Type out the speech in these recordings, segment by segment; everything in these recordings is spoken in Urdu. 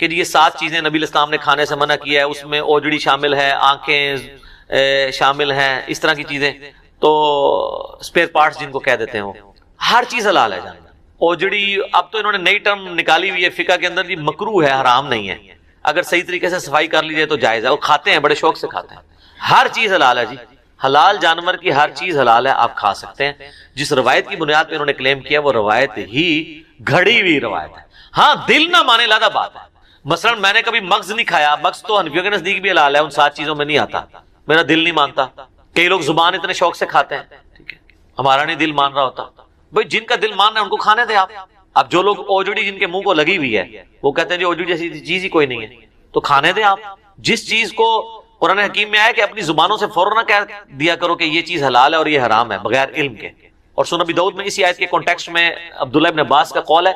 کہ یہ 7 چیزیں نبی الاسلام نے کھانے سے منع کیا ہے، اس میں اوجڑی شامل ہے، آنکھیں شامل ہیں، اس طرح کی چیزیں، تو اسپیئر پارٹس جن کو کہہ دیتے ہیں، وہ ہر چیز حلال ہے جاننا۔ اوجڑی اب تو انہوں نے نئی ٹرم نکالی ہوئی ہے فقہ کے اندر، یہ مکروہ ہے، حرام نہیں ہے، اگر صحیح طریقے سے صفائی کر لی جائے تو جائز ہے، اور کھاتے ہیں، بڑے شوق سے کھاتے ہیں۔ ہر چیز حلال ہے جی، حلال جانور کی ہر چیز حلال ہے، آپ کھا سکتے ہیں۔ جس روایت کی بنیاد پہ انہوں نے کلیم کیا وہ روایت ہی گھڑی ہوئی روایت ہے۔ ہاں دل نہ مانے علیحدہ بات ہے، مثلا میں نے کبھی مغز نہیں کھایا، مغز تو حنفیوں کے نزدیک بھی حلال ہے، ان 7 چیزوں میں نہیں آتا، میرا دل نہیں مانتا۔ کئی لوگ زبان اتنے شوق سے کھاتے ہیں، ٹھیک ہے، ہمارا نہیں دل مان رہا ہوتا، بھائی جن کا دل مان رہا ہے ان کو کھانے دیں آپ۔ اب جو لوگ اوجڑی جن کے منہ کو لگی ہوئی ہے وہ کہتے ہیں جی اوجڑی جیسی چیز ہی کوئی نہیں ہے، تو کھانے دیں آپ۔ جس چیز کو قرآن حکیم میں آیا کہ اپنی زبانوں سے فوراً نہ کہہ دیا کرو کہ یہ چیز حلال ہے اور یہ حرام ہے بغیر علم کے۔ اور سنن ابی داؤد میں اسی آیت کے کانٹیکسٹ میں عبداللہ ابن عباس کا قول ہے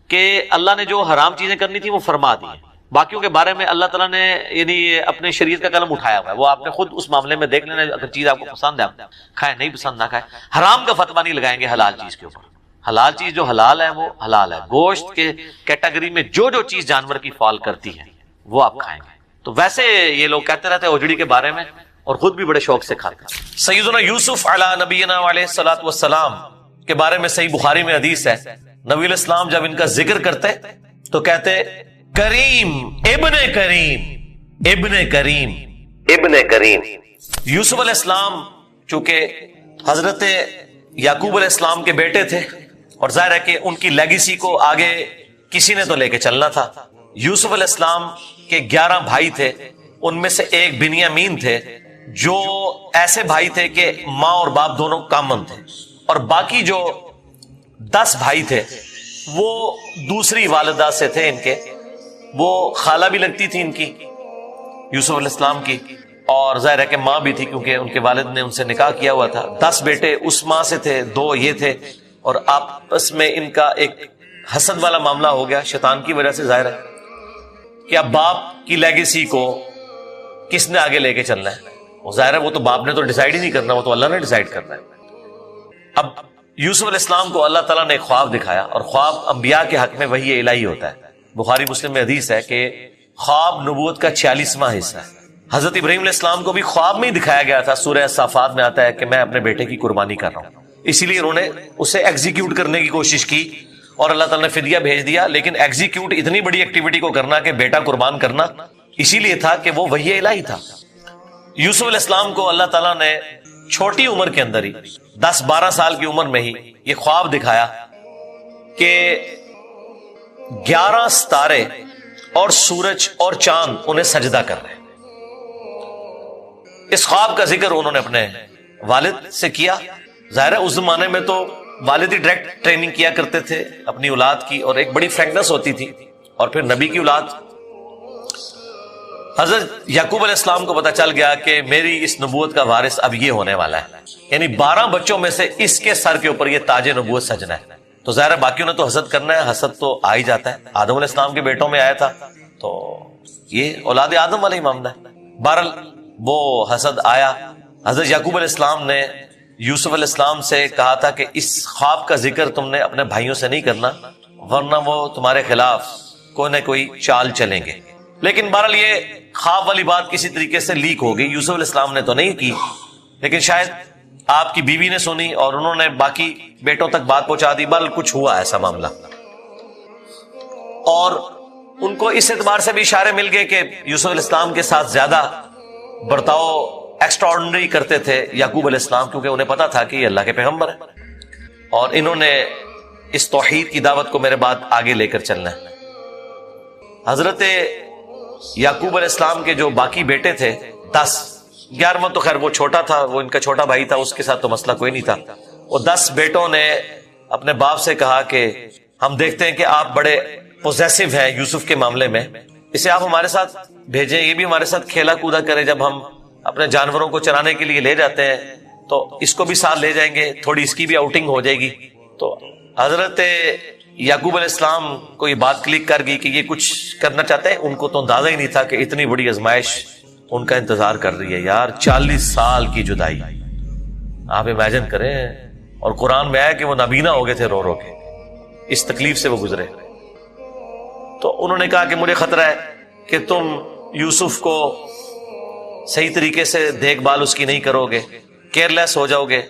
کہ اللہ نے جو حرام چیزیں کرنی تھی وہ فرما دی ہیں، باقیوں کے بارے میں اللہ تعالیٰ نے یعنی اپنے شریعت کا قلم اٹھایا ہوا ہے، وہ آپ نے خود اس معاملے میں دیکھ لینا، اگر چیز آپ کو پسند ہے آپ کھائیں، نہیں پسند نہ کھائیں۔ حرام کا فتویٰ نہیں لگائیں گے حلال چیز کے اوپر، حلال چیز جو حلال ہے وہ حلال ہے۔ گوشت کے کیٹیگری میں جو چیز جانور کی فال کرتی ہے وہ آپ کھائیں گے۔ تو ویسے یہ لوگ کہتے رہتے ہیں اوجڑی کے بارے میں، اور خود بھی بڑے شوق سے کھاتے ہیں۔ سیدنا یوسف علی نبینا علیہ الصلوۃ والسلام کے بارے میں صحیح بخاری میں حدیث ہے، نبی علیہ السلام جب ان کا ذکر کرتے تو کہتے کریم ابن کریم ابن کریم ابن کریم۔ یوسف علیہ السلام چونکہ حضرت یعقوب علیہ السلام کے بیٹے تھے، اور ظاہر ہے کہ ان کی لیگیسی کو آگے کسی نے تو لے کے چلنا تھا۔ یوسف علیہ السلام کے 11 بھائی تھے، ان میں سے ایک بنیامین تھے جو ایسے بھائی تھے کہ ماں اور باپ دونوں کامن تھے، اور باقی جو 10 بھائی تھے وہ دوسری والدہ سے تھے ان کے، وہ خالہ بھی لگتی تھی ان کی یوسف علیہ السلام کی، اور ظاہر ہے کہ ماں بھی تھی کیونکہ ان کے والد نے ان سے نکاح کیا ہوا تھا۔ 10 بیٹے اس ماں سے تھے، 2 یہ تھے، اور آپس میں ان کا ایک حسد والا معاملہ ہو گیا شیطان کی وجہ سے، ظاہر ہے کہ اب باپ کی لیگیسی کو کس نے آگے لے کے چلنا ہے، وہ ظاہر ہے وہ تو باپ نے تو ڈیسائیڈ ہی نہیں کرنا، وہ تو اللہ نے ڈیسائیڈ کرنا ہے۔ اب یوسف علیہ السلام کو اللہ تعالیٰ نے ایک خواب دکھایا، اور خواب انبیاء کے حق میں وحی الہی ہوتا ہے۔ بخاری مسلم میں حدیث ہے کہ خواب نبوت کا 46واں حصہ ہے۔ حضرت ابراہیم علیہ السلام کو بھی خواب میں ہی دکھایا گیا تھا، سورہ صافات میں آتا ہے کہ میں اپنے بیٹے کی قربانی کر رہا ہوں، اسی لیے انہوں نے اسے ایگزیکیوٹ کرنے کی کوشش کی، اور اللہ تعالیٰ نے فدیہ بھیج دیا، لیکن ایگزیکیوٹ اتنی بڑی ایکٹیویٹی کو کرنا کہ بیٹا قربان کرنا اسی لیے تھا کہ وہ وحی الہی تھا۔ یوسف علیہ السلام کو اللہ تعالیٰ نے چھوٹی عمر کے اندر ہی 10-12 سال کی عمر میں ہی یہ خواب دکھایا کہ 11 ستارے اور سورج اور چاند انہیں سجدہ کر رہے ہیں۔ اس خواب کا ذکر انہوں نے اپنے والد سے کیا، ظاہر ہے اس زمانے میں تو والد ہی ڈائریکٹ ٹریننگ کیا کرتے تھے اپنی اولاد کی، اور ایک بڑی فرینکنس ہوتی تھی، اور پھر نبی کی اولاد۔ حضرت یعقوب علیہ السلام کو پتا چل گیا کہ میری اس نبوت کا وارث اب یہ ہونے والا ہے، یعنی 12 بچوں میں سے اس کے سر کے اوپر یہ تاج نبوت سجنا ہے۔ تو ظاہر ہے باقیوں نے تو حسد کرنا ہے، حسد تو آ ہی جاتا ہے، آدم علیہ السلام کے بیٹوں میں آیا تھا، تو یہ اولاد آدم والا ہی معاملہ ہے۔ بہرحال وہ حسد آیا۔ حضرت یعقوب علیہ السلام نے یوسف علیہ السلام سے کہا تھا کہ اس خواب کا ذکر تم نے اپنے بھائیوں سے نہیں کرنا، ورنہ وہ تمہارے خلاف کوئی نہ کوئی چال چلیں گے۔ لیکن بہرحال یہ خواب والی بات کسی طریقے سے لیک ہو گئی، یوسف علیہ السلام نے تو نہیں کی، لیکن شاید آپ کی بیوی نے سنی اور انہوں نے باقی بیٹوں تک بات پہنچا دی، بہرحال کچھ ہوا ایسا معاملہ، اور ان کو اس اعتبار سے بھی اشارے مل گئے کہ یوسف علیہ السلام کے ساتھ زیادہ برتاؤ ایکسٹرا آرڈنری کرتے تھے یعقوب علیہ السلام، کیونکہ انہیں پتا تھا کہ یہ اللہ کے پیغمبر ہیں، اور انہوں نے اس توحید کی دعوت کو میرے بعد آگے لے کر چلنا ہے۔ حضرت یعقوب علیہ السلام کے جو باقی بیٹے تھے 10، 11واں تو خیر وہ چھوٹا تھا، وہ ان کا چھوٹا بھائی تھا، اس کے ساتھ تو مسئلہ کوئی نہیں تھا۔ وہ 10 بیٹوں نے اپنے باپ سے کہا کہ ہم دیکھتے ہیں کہ آپ بڑے پوزیسو ہیں یوسف کے معاملے میں، اسے آپ ہمارے ساتھ بھیجیں، یہ بھی ہمارے ساتھ کھیلا کودا کرے، جب ہم اپنے جانوروں کو چرانے کے لیے لے جاتے ہیں تو اس کو بھی ساتھ لے جائیں گے، تھوڑی اس کی بھی آؤٹنگ ہو جائے گی۔ تو حضرت یعقوب علیہ السلام کو یہ بات کلک کر گئی کہ یہ کچھ کرنا چاہتے ہیں، ان کو تو اندازہ ہی نہیں تھا کہ اتنی بڑی آزمائش ان کا انتظار کر رہی ہے۔ یار 40 سال کی جدائی آپ امیجن کریں، اور قرآن میں آیا کہ وہ نابینا ہو گئے تھے، رو رو کے اس تکلیف سے وہ گزرے۔ تو انہوں نے کہا کہ مجھے خطرہ ہے کہ تم یوسف کو صحیح طریقے سے دیکھ بھال اس کی نہیں کرو گے، کیئر لیس ہو جاؤ گے،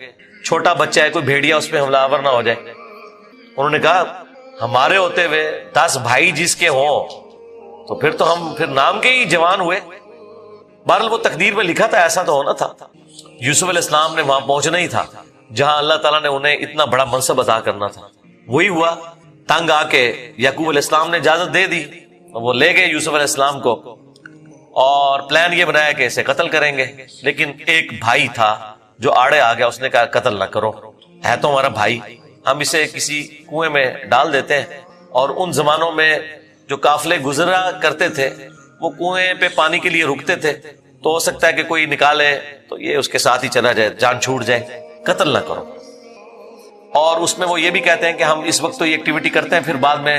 چھوٹا بچہ ہے، کوئی بھیڑیا اس پہ حملہ آور نہ ہو جائے۔ انہوں نے کہا ہمارے ہوتے ہوئے 10 بھائی جس کے ہوں تو پھر تو ہم پھر نام کے ہی جوان ہوئے۔ بہرحال وہ تقدیر میں لکھا تھا، ایسا تو ہونا تھا۔ یوسف علیہ السلام نے وہاں پہنچنا ہی تھا جہاں اللہ تعالیٰ نے انہیں اتنا بڑا منصب عطا کرنا تھا۔ وہی ہوا، تنگ آ کے یعقوب علیہ السلام نے اجازت دے دی، وہ لے گئے یوسف علیہ السلام کو اور پلان یہ بنایا کہ اسے قتل کریں گے۔ لیکن ایک بھائی تھا جو آڑے آ گیا، اس نے کہا قتل نہ کرو، ہے تو ہمارا بھائی، ہم اسے کسی کنویں میں ڈال دیتے ہیں۔ اور ان زمانوں میں جو قافلے گزرا کرتے تھے وہ کنویں پہ پانی کے لیے رکتے تھے، تو ہو سکتا ہے کہ کوئی نکالے تو یہ اس کے ساتھ ہی چلا جائے، جان چھوٹ جائے، قتل نہ کرو۔ اور اس میں وہ یہ بھی کہتے ہیں کہ ہم اس وقت تو یہ ایکٹیویٹی کرتے ہیں، پھر بعد میں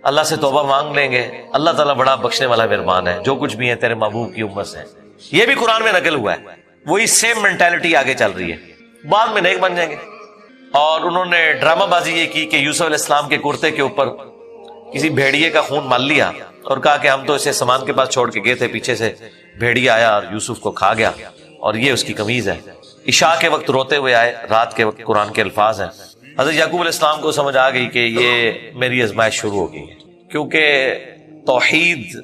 اللہ سے توبہ مانگ لیں گے، اللہ تعالیٰ بڑا بخشنے والا مہربان ہے، جو کچھ بھی ہے تیرے محبوب کی امت سے۔ یہ بھی قرآن میں نقل ہوا ہے، وہی سیم مینٹالٹی آگے چل رہی ہے، بعد میں نیک بن جائیں گے۔ اور انہوں نے ڈرامہ بازی یہ کی کہ یوسف علیہ السلام کے کرتے کے اوپر کسی بھیڑیے کا خون مال لیا اور کہا کہ ہم تو اسے سامان کے پاس چھوڑ کے گئے تھے، پیچھے سے بھیڑیا آیا اور یوسف کو کھا گیا، اور یہ اس کی قمیض ہے۔ عشاء کے وقت روتے ہوئے آئے، رات کے وقت قرآن کے الفاظ ہیں۔ حضرت یعقوب علیہ السلام کو سمجھ آ گئی کہ یہ میری آزمائش شروع ہو گئی ہے، کیونکہ توحید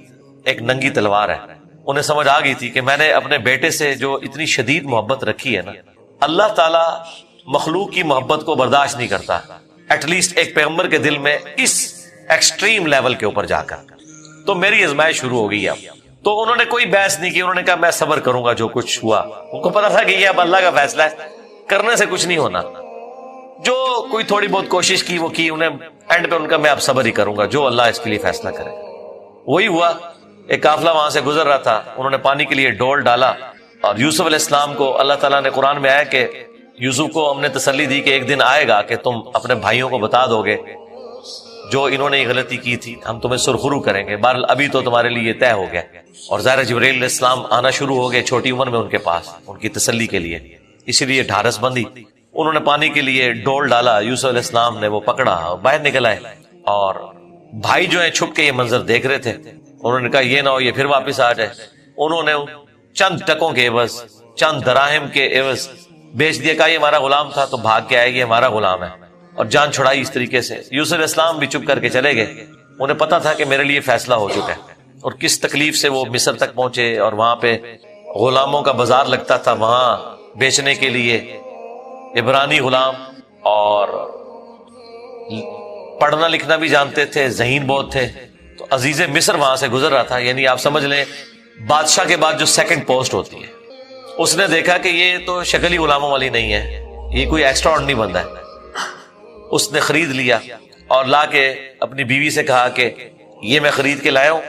ایک ننگی تلوار ہے۔ انہیں سمجھ آ گئی تھی کہ میں نے اپنے بیٹے سے جو اتنی شدید محبت رکھی ہے نا، اللہ تعالیٰ مخلوق کی محبت کو برداشت نہیں کرتا، ایٹ لیسٹ ایک پیغمبر کے دل میں اس ایکسٹریم لیول کے اوپر جا کر، تو میری آزمائش شروع ہو گئی اب۔ تو انہوں نے کوئی بحث نہیں کی، انہوں نے کہا میں صبر کروں گا جو کچھ ہوا۔ ان کو پتا تھا کہ یہ اب اللہ کا فیصلہ ہے، کرنے سے کچھ نہیں ہونا۔ جو کوئی تھوڑی بہت کوشش کی وہ کی، انہیں اینڈ پہ ان کا میں اب صبر ہی کروں گا، جو اللہ اس کے لیے فیصلہ کرے۔ وہی ہوا، ایک قافلہ وہاں سے گزر رہا تھا، انہوں نے پانی کے لیے ڈول ڈالا، اور یوسف علیہ السلام کو اللہ تعالیٰ نے قرآن میں آیا کہ یوسف کو ہم نے تسلی دی کہ ایک دن آئے گا کہ تم اپنے بھائیوں کو بتا دو گے جو انہوں نے یہ غلطی کی تھی، ہم تمہیں سرخرو کریں گے۔ بہرحال ابھی تو تمہارے لیے طے ہو گیا، اور ظاہر جبرائیل علیہ السلام آنا شروع ہو گئے چھوٹی عمر میں ان کے پاس، ان کی تسلی کے لیے، اسی لیے ڈھارس بندی۔ انہوں نے پانی کے لیے ڈول ڈالا، یوسف علیہ السلام نے وہ پکڑا، باہر نکل آئے، اور بھائی جو ہیں چھپ کے یہ منظر دیکھ رہے تھے۔ انہوں نے کہا یہ نہ ہو یہ پھر واپس آ جائے۔ انہوں نے چند ٹکوں کے عوض، چند دراہم کے عوض بیچ دیا، کہا یہ ہمارا غلام تھا، تو بھاگ کے آئے گی، ہمارا غلام ہے، اور جان چھڑائی اس طریقے سے۔ یوسف علیہ السلام بھی چپ کر کے چلے گئے، انہیں پتا تھا کہ میرے لیے فیصلہ ہو چکا ہے۔ اور کس تکلیف سے وہ مصر تک پہنچے، اور وہاں پہ غلاموں کا بازار لگتا تھا وہاں بیچنے کے لیے، عبرانی غلام، اور پڑھنا لکھنا بھی جانتے تھے، ذہین بہت تھے۔ تو عزیز مصر وہاں سے گزر رہا تھا، یعنی آپ سمجھ لیں بادشاہ کے بعد جو سیکنڈ پوسٹ ہوتی ہے۔ اس نے دیکھا کہ یہ تو شکل ہی غلاموں والی نہیں ہے، یہ کوئی ایکسٹرا آرڈنری بندہ ہے۔ اس نے خرید لیا اور لا کے اپنی بیوی سے کہا کہ یہ میں خرید کے لایا ہوں،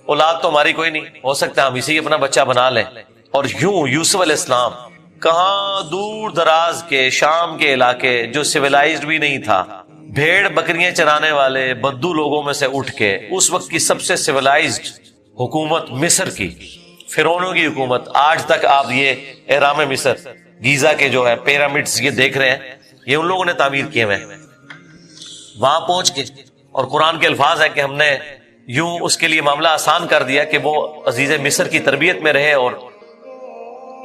اولاد تو ہماری کوئی نہیں، ہو سکتا ہے ہم اسی اپنا بچہ بنا لیں۔ اور یوں یوسف علیہ السلام کہاں دور دراز کے شام کے علاقے جو سویلائزڈ بھی نہیں تھا، بھیڑ بکریاں چرانے والے بدو لوگوں میں سے اٹھ کے اس وقت کی سب سے سویلائزڈ حکومت مصر کی، فرعونوں کی حکومت، آج تک آپ یہ اہرام مصر گیزا کے جو ہے پیرامڈز یہ دیکھ رہے ہیں، یہ ان لوگوں نے تعمیر کیے ہوئے ہیں۔ وہاں پہنچ کے، اور قرآن کے الفاظ ہے کہ ہم نے یوں اس کے لیے معاملہ آسان کر دیا کہ وہ عزیز مصر کی تربیت میں رہے اور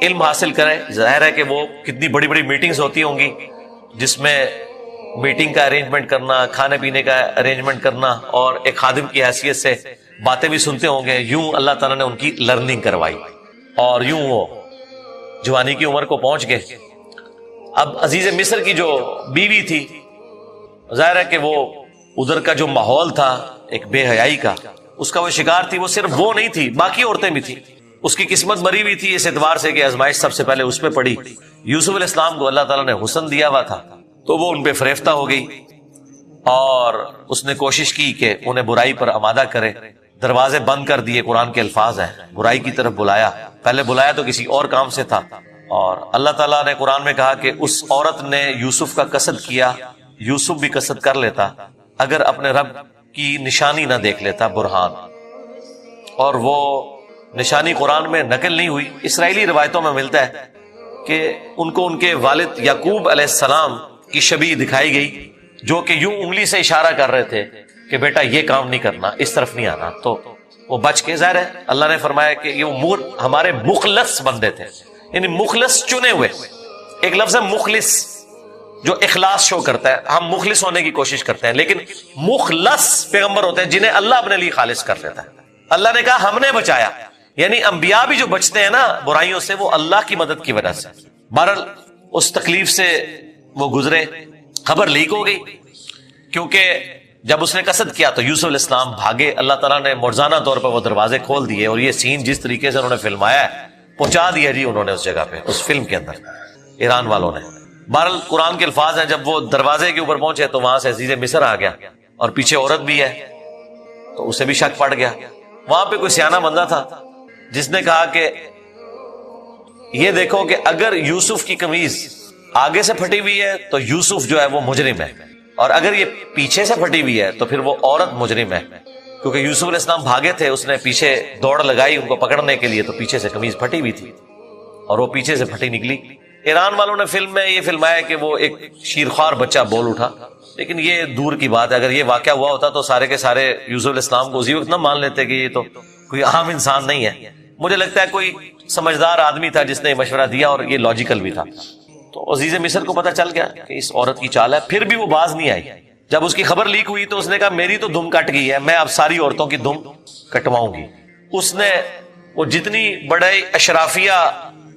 علم حاصل کرے۔ ظاہر ہے کہ وہ کتنی بڑی بڑی میٹنگز ہوتی ہوں گی جس میں میٹنگ کا ارینجمنٹ کرنا، کھانے پینے کا ارینجمنٹ کرنا، اور ایک خادم کی حیثیت سے باتیں بھی سنتے ہوں گے۔ یوں اللہ تعالیٰ نے ان کی لرننگ کروائی، اور یوں وہ جوانی کی عمر کو پہنچ گئے۔ اب عزیز مصر کی جو بیوی تھی، ظاہر ہے کہ وہ ادھر کا جو ماحول تھا ایک بے حیائی کا، اس کا وہ شکار تھی۔ وہ صرف وہ نہیں تھی، باقی عورتیں بھی تھیں۔ اس کی قسمت مری ہوئی تھی اس اعتبار سے کہ آزمائش سب سے پہلے اس پہ پڑی۔ یوسف علیہ السلام کو اللہ تعالیٰ نے حسن دیا ہوا تھا، تو وہ ان پہ فریفتہ ہو گئی، اور اس نے کوشش کی کہ انہیں برائی پر آمادہ کرے۔ دروازے بند کر دیے، قرآن کے الفاظ ہیں، برائی کی طرف بلایا۔ پہلے بلایا تو کسی اور کام سے تھا، اور اللہ تعالیٰ نے قرآن میں کہا کہ اس عورت نے یوسف کا قصد کیا، یوسف بھی قصد کر لیتا اگر اپنے رب کی نشانی نہ دیکھ لیتا، برہان۔ اور وہ نشانی قرآن میں نقل نہیں ہوئی، اسرائیلی روایتوں میں ملتا ہے کہ ان کو ان کے والد یعقوب علیہ السلام کی شبیہ دکھائی گئی، جو کہ یوں انگلی سے اشارہ کر رہے تھے کہ بیٹا یہ کام نہیں کرنا، اس طرف نہیں آنا، تو وہ بچ کے، ظاہر ہے اللہ نے فرمایا کہ یہ ہمارے مخلص بندے تھے، یعنی مخلص چنے ہوئے. ایک لفظ ہے مخلص جو اخلاص شو کرتا ہے، ہم مخلص ہونے کی کوشش کرتے ہیں، لیکن مخلص پیغمبر ہوتے ہیں جنہیں اللہ اپنے لیے خالص کر لیتا ہے. اللہ نے کہا ہم نے بچایا، یعنی انبیاء بھی جو بچتے ہیں نا برائیوں سے، وہ اللہ کی مدد کی وجہ سے. بہرحال اس تکلیف سے وہ گزرے، خبر لیک ہو گئی، کیونکہ جب اس نے قصد کیا تو یوسف علیہ السلام بھاگے. اللہ تعالیٰ نے مرزانہ طور پر وہ دروازے کھول دیے، اور یہ سین جس طریقے سے انہوں نے فلمایا ہے پہنچا دیا جی انہوں نے اس جگہ پہ، اس فلم کے اندر ایران والوں نے. بہرحال قرآن کے الفاظ ہیں، جب وہ دروازے کے اوپر پہنچے تو وہاں سے عزیز مصر آ گیا، اور پیچھے عورت بھی ہے، تو اسے بھی شک پڑ گیا. وہاں پہ کوئی سیانا بندہ تھا جس نے کہا کہ یہ دیکھو کہ اگر یوسف کی قمیض آگے سے پھٹی ہوئی ہے تو یوسف جو ہے وہ مجرم ہے، اور اگر یہ پیچھے سے پھٹی ہوئی ہے تو پھر وہ عورت مجرم ہے. کیونکہ یوسف علیہ السلام بھاگے تھے، اس نے پیچھے دوڑ لگائی ان کو پکڑنے کے لیے، تو پیچھے سے قمیض پھٹی ہوئی تھی اور وہ پیچھے سے پھٹی نکلی. ایران والوں نے فلم میں یہ فلمایا کہ وہ ایک شیرخوار بچہ بول اٹھا، لیکن یہ دور کی بات ہے. اگر یہ واقعہ ہوا ہوتا تو سارے کے سارے یوسف علیہ السلام کو اسی وقت نہ مان لیتے کہ یہ تو کوئی عام انسان نہیں ہے. مجھے لگتا ہے کوئی سمجھدار آدمی تھا جس نے مشورہ دیا، اور یہ لاجیکل بھی تھا. تو عزیز مصر کو پتا چل گیا کہ اس عورت کی چال ہے، پھر بھی وہ باز نہیں آئی. جب اس کی خبر لیک ہوئی تو اس نے کہا میری تو دم کٹ گئی ہے، میں اب ساری عورتوں کی دم کٹواؤں گی. اس نے وہ جتنی بڑے اشرافیہ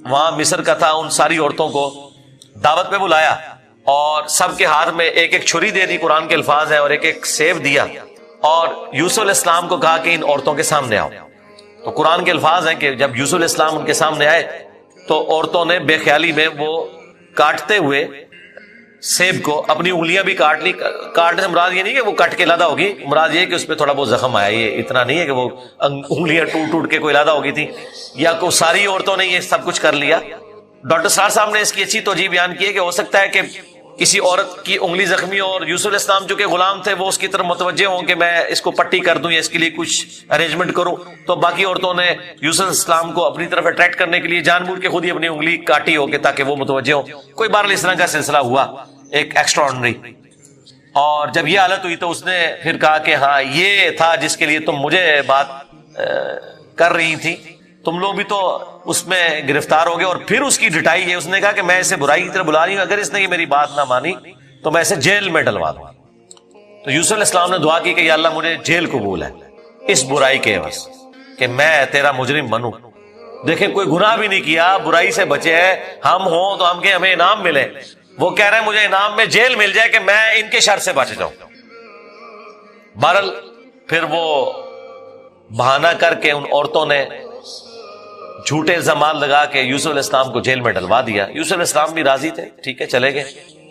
وہاں مصر کا تھا ان ساری عورتوں کو دعوت پہ بلایا، اور سب کے ہاتھ میں ایک ایک چھری دے دی، قرآن کے الفاظ ہیں، اور ایک ایک سیف دیا، اور یوسف علیہ السلام کو کہا کہ ان عورتوں کے سامنے آؤ. تو قرآن کے الفاظ ہیں کہ جب یوسف علیہ السلام ان کے سامنے آئے تو عورتوں نے بے خیالی میں وہ کاٹتے ہوئے سیب کو اپنی انگلیاں بھی کاٹ لی. کاٹنے سے مراد یہ نہیں کہ وہ کٹ کے لادہ ہوگی، مراد یہ کہ اس پہ تھوڑا بہت زخم آیا. یہ اتنا نہیں ہے کہ وہ انگلیاں ٹوٹ ٹوٹ کے کوئی لادہ ہوگی تھی، یا کوئی ساری عورتوں نے یہ سب کچھ کر لیا. ڈاکٹر سار صاحب نے اس کی اچھی توجہ بیان کی ہے کہ ہو سکتا ہے کہ کسی عورت کی انگلی زخمی ہو، اور یوسف علیہ السلام جو کہ غلام تھے وہ اس کی طرف متوجہ ہوں کہ میں اس کو پٹی کر دوں یا اس کے لیے کچھ ارینجمنٹ کروں، تو باقی عورتوں نے یوسف علیہ السلام کو اپنی طرف اٹریکٹ کرنے کے لیے جان بوجھ کے خود ہی اپنی انگلی کاٹی ہو کہ تاکہ وہ متوجہ ہو. کوئی بہرحال اس طرح کا سلسلہ ہوا ایک ایکسٹرا آرڈنری. اور جب یہ حالت ہوئی تو اس نے پھر کہا کہ ہاں یہ تھا جس کے لیے تم مجھے بات کر رہی تھی، تم لوگ بھی تو اس میں گرفتار ہو گئے. اور پھر اس کی ڈٹائی ہے، اس نے کہا کہ میں اسے برائی کی طرف بلا رہی ہوں، اگر اس نے یہ میری بات نہ مانی تو میں اسے جیل میں ڈلوا دوں. تو یوسف علیہ السلام نے دعا کی کہ یا اللہ مجھے جیل قبول ہے اس برائی کے عوض، کہ میں تیرا مجرم بنوں. دیکھیں کوئی گناہ بھی نہیں کیا، برائی سے بچے ہیں. ہم ہوں تو ہم کہ ہمیں انعام ملے، وہ کہہ رہے ہیں مجھے انعام میں جیل مل جائے کہ میں ان کے شر سے بچ جاؤں. بہرحال پھر وہ بہانہ کر کے ان عورتوں نے جھوٹے الزامات لگا کے یوسف علیہ السلام کو جیل میں ڈلوا دیا. یوسف علیہ السلام بھی راضی تھے، ٹھیک ہے چلے گئے.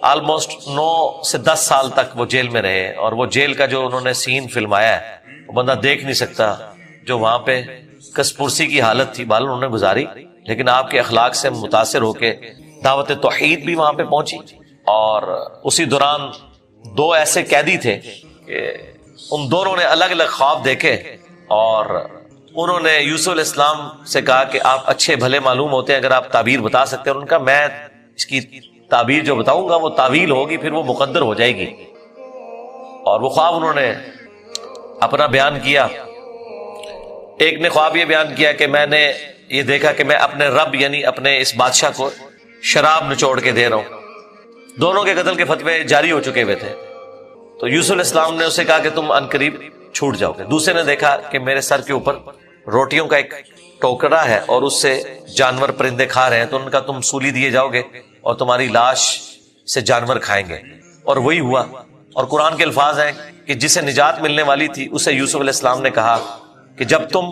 آلموسٹ 9 سے 10 سال تک وہ جیل میں رہے، اور وہ جیل کا جو انہوں نے سین فلمایا ہے وہ بندہ دیکھ نہیں سکتا. جو وہاں پہ کسپرسی کی حالت تھی بہرحال انہوں نے گزاری، لیکن آپ کے اخلاق سے متاثر ہو کے دعوت توحید بھی وہاں پہ پہنچی. اور اسی دوران 2 ایسے قیدی تھے کہ ان دونوں نے الگ الگ خواب دیکھے، اور انہوں نے یوسف علیہ السلام سے کہا کہ آپ اچھے بھلے معلوم ہوتے ہیں، اگر آپ تعبیر بتا سکتے ہیں. ان کا میں اس کی تعبیر جو بتاؤں گا وہ تعویل ہوگی، پھر وہ مقدر ہو جائے گی. اور وہ خواب انہوں نے اپنا بیان کیا. ایک نے خواب یہ بیان کیا کہ میں نے یہ دیکھا کہ میں اپنے رب یعنی اپنے اس بادشاہ کو شراب نچوڑ کے دے رہا ہوں. دونوں کے قتل کے فتوے جاری ہو چکے ہوئے تھے. تو یوسف علیہ السلام نے اسے کہا کہ تم عنقریب چھوٹ جاؤ گے. دوسرے نے دیکھا کہ میرے سر کے اوپر روٹیوں کا ایک ٹوکرا ہے اور اس سے جانور پرندے کھا رہے ہیں، تو ان کا تم سولی دیے جاؤ گے اور تمہاری لاش سے جانور کھائیں گے. اور وہی ہوا. اور قرآن کے الفاظ ہیں کہ جسے نجات ملنے والی تھی اسے یوسف علیہ السلام نے کہا کہ جب تم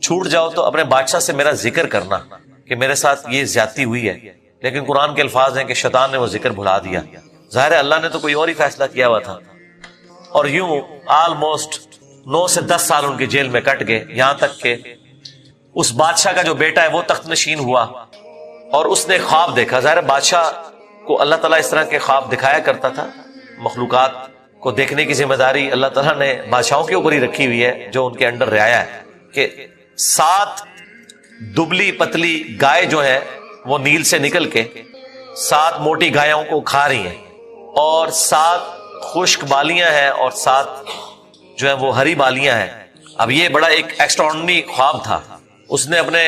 چھوٹ جاؤ تو اپنے بادشاہ سے میرا ذکر کرنا کہ میرے ساتھ یہ زیادتی ہوئی ہے. لیکن قرآن کے الفاظ ہیں کہ شیطان نے وہ ذکر بھلا دیا. ظاہر ہے اللہ نے تو کوئی اور ہی فیصلہ کیا ہوا تھا. اور یوں آلموسٹ 9 سے 10 سال ان کے جیل میں کٹ گئے، یہاں تک کہ اس بادشاہ کا جو بیٹا ہے وہ تخت نشین ہوا اور اس نے خواب دیکھا. ظاہر بادشاہ کو اللہ تعالیٰ اس طرح کے خواب دکھایا کرتا تھا. مخلوقات کو دیکھنے کی ذمہ داری اللہ تعالیٰ نے بادشاہوں کے اوپر ہی رکھی ہوئی ہے جو ان کے انڈر رعایا ہے، کہ 7 دبلی پتلی گائے جو ہے وہ نیل سے نکل کے 7 موٹی گایوں کو کھا رہی ہیں، اور 7 خشک بالیاں ہیں اور 7 جو ہیں وہ ہری بالیاں ہیں. اب یہ بڑا ایک ایکسٹراڈنری خواب تھا. اس نے اپنے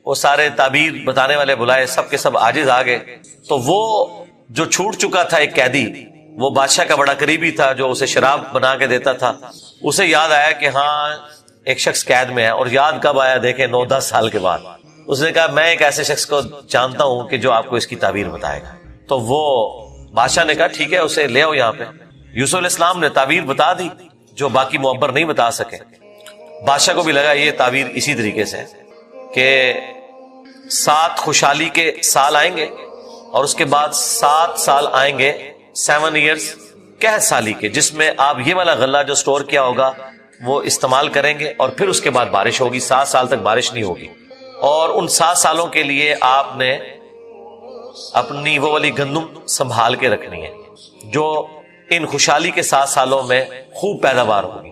وہ سارے تعبیر بتانے والے بلائے, سب کے سب عاجز آ گئے. تو وہ جو چھوٹ چکا تھا ایک قیدی, وہ بادشاہ کا بڑا قریبی تھا جو اسے شراب بنا کے دیتا تھا, اسے یاد آیا کہ ہاں ایک شخص قید میں ہے. اور یاد کب آیا دیکھیں 9-10 سال کے بعد. اس نے کہا میں ایک ایسے شخص کو جانتا ہوں کہ جو آپ کو اس کی تعبیر بتائے گا. تو وہ بادشاہ نے کہا ٹھیک ہے اسے لے آؤ یہاں پہ. یوسف علیہ السلام نے تعبیر بتا دی جو باقی معبر نہیں بتا سکے. بادشاہ کو بھی لگا یہ تعبیر اسی طریقے سے کہ 7 خوشحالی کے سال آئیں گے اور اس کے بعد 7 سال آئیں گے 7 ایئرز قحط سالی کے, جس میں آپ یہ والا غلہ جو سٹور کیا ہوگا وہ استعمال کریں گے اور پھر اس کے بعد بارش ہوگی. 7 سال تک بارش نہیں ہوگی. اور ان 7 سالوں کے لیے آپ نے اپنی وہ والی گندم سنبھال کے رکھنی ہے جو ان خوشحالی کے 7 سالوں میں خوب پیداوار ہوگی.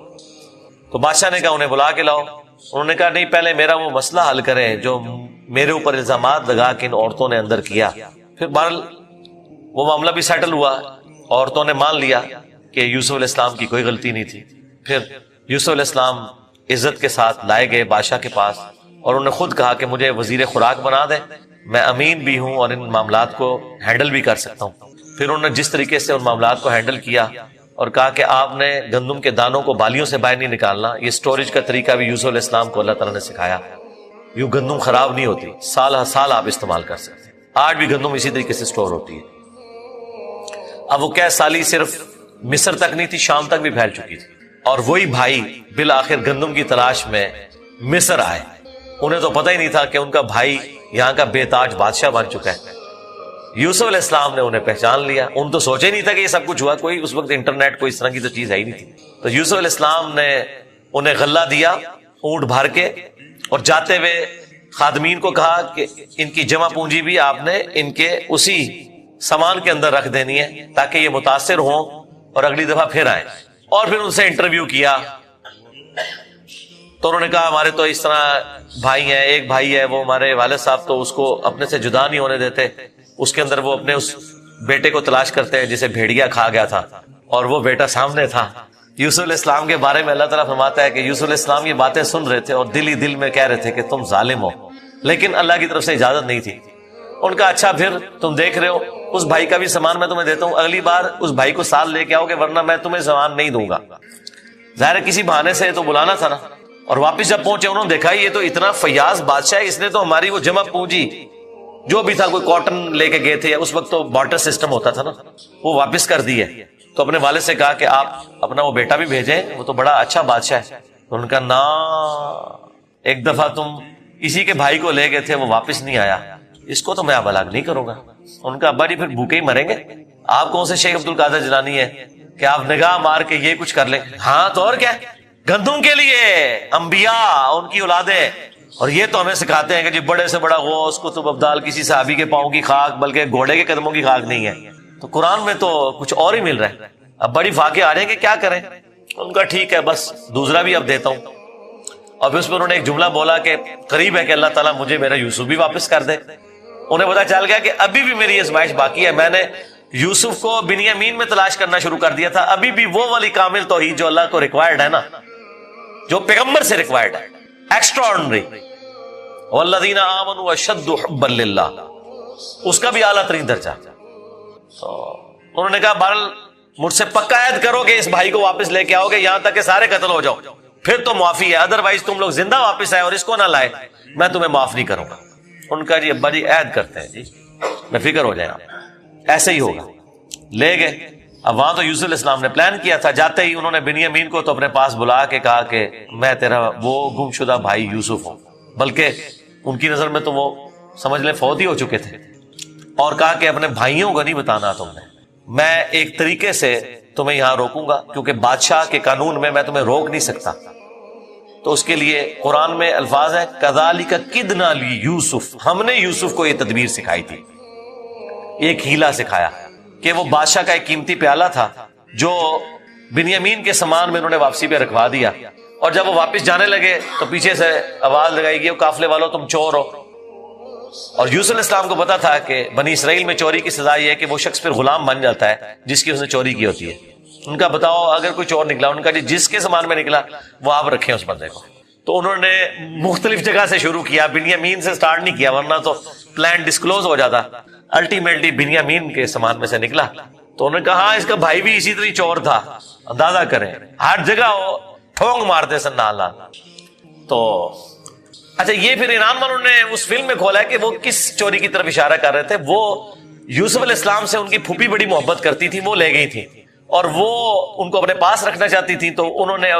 تو بادشاہ نے کہا انہیں بلا کے لاؤ. انہوں نے کہا نہیں پہلے میرا وہ مسئلہ حل کریں جو میرے اوپر الزامات لگا کے ان عورتوں نے اندر کیا. پھر بہرحال وہ معاملہ بھی سیٹل ہوا. عورتوں نے مان لیا کہ یوسف علیہ السلام کی کوئی غلطی نہیں تھی. پھر یوسف علیہ السلام عزت کے ساتھ لائے گئے بادشاہ کے پاس اور انہوں نے خود کہا کہ مجھے وزیر خوراک بنا دیں, میں امین بھی ہوں اور ان معاملات کو ہینڈل بھی کر سکتا ہوں. پھر انہوں نے جس طریقے سے ان معاملات کو ہینڈل کیا اور کہا کہ آپ نے گندم کے دانوں کو بالیوں سے باہر نہیں نکالنا. یہ سٹوریج کا طریقہ بھی یوسف علیہ السلام کو اللہ تعالیٰ نے سکھایا. یوں گندم خراب نہیں ہوتی, سال ہر سال آپ استعمال کر سکتے ہیں. آج بھی گندم اسی طریقے سے سٹور ہوتی ہے. اب وہ قحط سالی صرف مصر تک نہیں تھی, شام تک بھی پھیل چکی تھی. اور وہی بھائی بالآخر گندم کی تلاش میں مصر آئے. انہیں تو پتہ ہی نہیں تھا کہ ان کا بھائی یہاں کا بے تاج بادشاہ بن چکا ہے. یوسف علیہ السلام نے انہیں پہچان لیا. ان تو سوچے ہی نہیں تھا کہ یہ سب کچھ ہوا. کوئی اس وقت انٹرنیٹ کوئی اس طرح کی تو چیز ہے ہی نہیں تھی. تو یوسف علیہ السلام نے انہیں غلہ دیا اونٹ بھر کے, اور جاتے ہوئے خادمین کو کہا کہ ان کی جمع پونجی بھی آپ نے ان کے اسی سامان کے اندر رکھ دینی ہے تاکہ یہ متاثر ہوں اور اگلی دفعہ پھر آئیں. اور پھر ان سے انٹرویو کیا تو انہوں نے کہا ہمارے تو اس طرح بھائی ہیں, ایک بھائی ہے وہ ہمارے والد صاحب تو اس کو اپنے سے جدا نہیں ہونے دیتے. اس کے اندر وہ اپنے اس بیٹے کو تلاش کرتے ہیں جسے بھیڑیا کھا گیا تھا, اور وہ بیٹا سامنے تھا. یوسف علیہ السلام کے بارے میں اللہ تعالیٰ فرماتا ہے کہ یوسف علیہ السلام یہ باتیں سن رہے تھے اور دل ہی دل میں کہہ رہے تھے کہ تم ظالم ہو, لیکن اللہ کی طرف سے اجازت نہیں تھی. ان کا اچھا پھر تم دیکھ رہے ہو اس بھائی کا بھی سامان میں تمہیں دیتا ہوں, اگلی بار اس بھائی کو ساتھ لے کے آؤ گے ورنہ میں تمہیں سامان نہیں دوں گا. ظاہر ہے کسی بہانے سے تو بلانا تھا نا. اور واپس جب پہنچے انہوں نے دیکھا یہ تو اتنا فیاض بادشاہ ہے, اس نے تو ہماری وہ جمع پونجی جو بھی تھا, کوئی کاٹن لے کے گئے تھے, اس وقت تو بارٹر سسٹم ہوتا تھا نا, وہ واپس کر دی ہے. تو اپنے والد سے کہا کہ آپ اپنا وہ بیٹا بھی بھیجیں, وہ تو بڑا اچھا بادشاہ ہے. ان کا نا ایک دفعہ تم اسی کے بھائی کو لے گئے تھے, وہ واپس نہیں آیا, اس کو تو میں اب الگ نہیں کروں گا. ان کا ابا جی پھر بھوکے ہی مریں گے. آپ کون سے شیخ عبد القادر جیلانی ہے کہ آپ نگاہ مار کے یہ کچھ کر لیں؟ ہاں تو اور کیا, گندم کے لیے انبیاء ان کی اولادیں. اور یہ تو ہمیں سکھاتے ہیں کہ جی بڑے سے بڑا غوث قطب ابدال کسی صحابی کے پاؤں کی خاک بلکہ گھوڑے کے قدموں کی خاک نہیں ہے. تو قرآن میں تو کچھ اور ہی مل رہا ہے. اب بڑی فاقے آ رہے ہیں کہ کیا کریں. ان کا ٹھیک ہے بس دوسرا بھی اب دیتا ہوں. اور پھر اس میں انہوں نے ایک جملہ بولا کہ قریب ہے کہ اللہ تعالیٰ مجھے میرا یوسف بھی واپس کر دے. انہیں پتا چل گیا کہ ابھی بھی میری آزمائش باقی ہے. میں نے یوسف کو بنیامین میں تلاش کرنا شروع کر دیا تھا, ابھی بھی وہ والی کامل توحید جو اللہ کو ریکوائرڈ ہے نا, جو پیغمبر سے ریکوائرڈ ہے, ایکسٹرا آرڈنری, والذین آمنوا اشد حبا للہ, اس کا بھی اعلیٰ ترین درجہ. تو انہوں نے کہا بہرحال مجھ سے پکا عہد کرو کہ اس بھائی کو واپس لے کے آؤ گے یہاں تک کہ سارے قتل ہو جاؤ, پھر تو معافی ہے, ادروائز تم لوگ زندہ واپس آئے اور اس کو نہ لائے میں تمہیں معاف نہیں کروں گا. ان کا جی ابا جی عہد کرتے ہیں جی, میں فکر ہو جائے آپ ایسے ہی ہوگا. لے گئے. اب وہاں تو یوسف علیہ السلام نے پلان کیا تھا, جاتے ہی انہوں نے بنیامین کو تو اپنے پاس بلا کے کہا کہ میں تیرا وہ گمشدہ بھائی یوسف ہوں, بلکہ ان کی نظر میں تو وہ سمجھ لیں فوت ہی ہو چکے تھے, اور کہا کہ اپنے بھائیوں کو نہیں بتانا تم نے, میں ایک طریقے سے تمہیں یہاں روکوں گا کیونکہ بادشاہ کے قانون میں تمہیں روک نہیں سکتا. تو اس کے لیے قرآن میں الفاظ ہے کذالک کدنا لیوسف, ہم نے یوسف کو یہ تدبیر سکھائی تھی, ایک ہیلا سکھایا کہ وہ بادشاہ کا ایک قیمتی پیالہ تھا جو بنیامین کے سامان میں انہوں نے واپسی پہ رکھوا دیا, اور جب وہ واپس جانے لگے تو پیچھے سے آواز لگائی گئی قافلے والوں تم چور ہو. اور یوسف علیہ السلام کو پتا تھا کہ بنی اسرائیل میں چوری کی سزا یہ ہے کہ وہ شخص پھر غلام بن جاتا ہے جس کی اس نے چوری کی ہوتی ہے. ان کا بتاؤ اگر کوئی چور نکلا، ان کا جس کے سامان میں نکلا وہ آپ رکھیں اس بندے کو. تو انہوں نے مختلف جگہ سے شروع کیا، بنیامین سے سٹارٹ نہیں کیا ورنہ تو پلان ڈسکلوز ہو جاتا. الٹیمیٹلی بنیامین کے سامان میں سے نکلا. تو انہوں نے کہا ہاں اس کا بھائی بھی اسی طرح چور تھا. اندازہ کریں ہر جگہ وہ ٹھونگ مارتے سن نالا. تو اچھا یہ پھر ایران والوں نے اس فلم میں کھولا ہے کہ وہ کس چوری کی طرف اشارہ کر رہے تھے. وہ یوسف علیہ السلام سے ان کی پھوپھی بڑی محبت کرتی تھی، وہ لے گئی تھی اور وہ ان کو اپنے پاس رکھنا چاہتی تھی. تو انہوں نے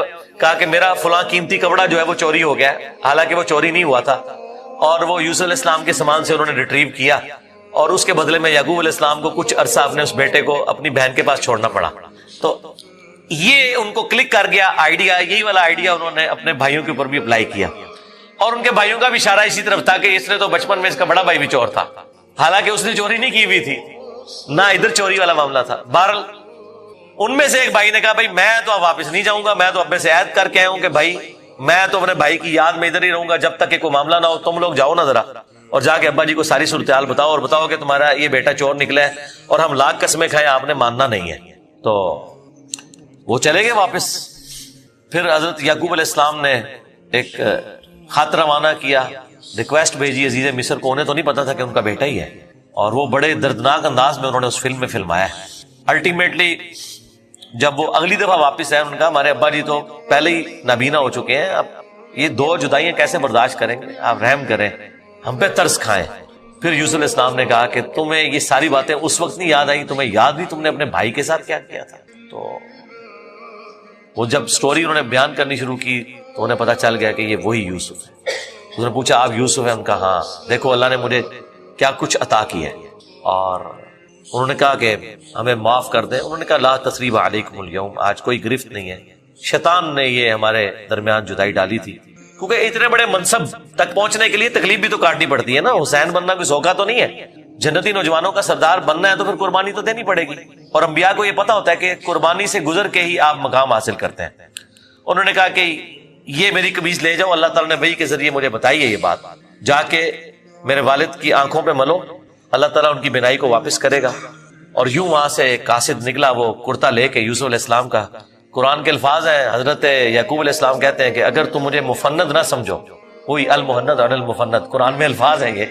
کہا کہ میرا فلاں قیمتی کپڑا جو ہے وہ چوری ہو گیا، حالانکہ وہ چوری نہیں ہوا تھا. اور وہ یوسف علیہ السلام کے سامان سے انہوں نے ریٹریو کیا اور اس کے بدلے میں یعقوب علیہ السلام کو کچھ عرصہ اپنے اس بیٹے کو اپنی بہن کے پاس چھوڑنا پڑا. تو یہ ان کو کلک کر گیا آئیڈیا. یہی والا آئیڈیا انہوں نے اپنے بھائیوں کے اوپر بھی اپلائی کیا اور ان کے بھائیوں کا بھی اشارہ اسی طرف تھا کہ اس نے تو بچپن میں اس کا بڑا بھائی بھی چور تھا، حالانکہ اس نے چوری نہیں کی ہوئی تھی، نہ ادھر چوری والا معاملہ تھا. بہرحال ان میں سے ایک بھائی نے کہا بھائی میں تو اب واپس نہیں جاؤں گا، میں تو ابے سے عہد کر کے آیا ہوں کہ بھائی میں تو اپنے بھائی کی یاد میں ادھر ہی رہوں گا جب تک کہ کوئی معاملہ نہ ہو. تم لوگ جاؤ نا ذرا اور جا کے ابا جی کو ساری صورتحال بتاؤ اور بتاؤ کہ تمہارا یہ بیٹا چور نکلا ہے اور ہم لاکھ قسمیں کھائیں آپ نے ماننا نہیں ہے. تو وہ چلے گئے واپس. پھر حضرت یعقوب علیہ السلام نے ایک خط روانہ کیا، ریکویسٹ بھیجی عزیز مصر کو. انہیں تو نہیں پتا تھا کہ ان کا بیٹا ہی ہے اور وہ بڑے دردناک انداز میں انہوں نے اس فلم میں فلمایا. الٹیمیٹلی جب وہ اگلی دفعہ واپس آئے انہوں نے کہا ہمارے ابا جی تو پہلے ہی نابینا ہو چکے ہیں، اب یہ دو جدائیاں کیسے برداشت کریں گے، آپ رحم کریں، ہم پہ ترس کھائیں. پھر یوسف علیہ السلام نے کہا کہ تمہیں یہ ساری باتیں اس وقت نہیں یاد آئی، تمہیں یاد نہیں تم نے اپنے بھائی کے ساتھ کیا کیا تھا. تو وہ جب سٹوری انہوں نے بیان کرنی شروع کی تو انہیں پتا چل گیا کہ یہ وہی یوسف ہے. انہوں نے پوچھا آپ یوسف ہیں؟ ان کا ہاں، دیکھو اللہ نے مجھے کیا کچھ عطا کی ہے. اور انہوں نے کہا کہ ہمیں معاف کر دیں. انہوں نے کہا لا تثریب علیکم اليوم، آج کوئی گرفت نہیں ہے. شیطان نے یہ ہمارے درمیان جدائی ڈالی تھی، کیونکہ اتنے بڑے منصب تک پہنچنے کے لیے تکلیف بھی تو کاٹنی پڑتی ہے نا. حسین بننا کوئی سوکھا تو نہیں ہے، جنتی نوجوانوں کا سردار بننا ہے تو پھر قربانی تو دینی پڑے گی. اور انبیاء کو یہ پتا ہوتا ہے کہ قربانی سے گزر کے ہی آپ مقام حاصل کرتے ہیں. انہوں نے کہا کہ یہ میری قمیض لے جاؤ، اللہ تعالیٰ نے وحی کے ذریعے مجھے بتائی ہے یہ بات، جا کے میرے والد کی آنکھوں پہ ملو، اللہ تعالیٰ ان کی بینائی کو واپس کرے گا. اور یوں وہاں سے ایک قاصد نکلا وہ کرتا لے کے یوسف علیہ السلام کا. قرآن کے الفاظ ہیں، حضرت یعقوب علیہ السلام کہتے ہیں کہ اگر تم مجھے مفند نہ سمجھو، وہی المحند عن المفند، قرآن میں الفاظ ہیں یہ،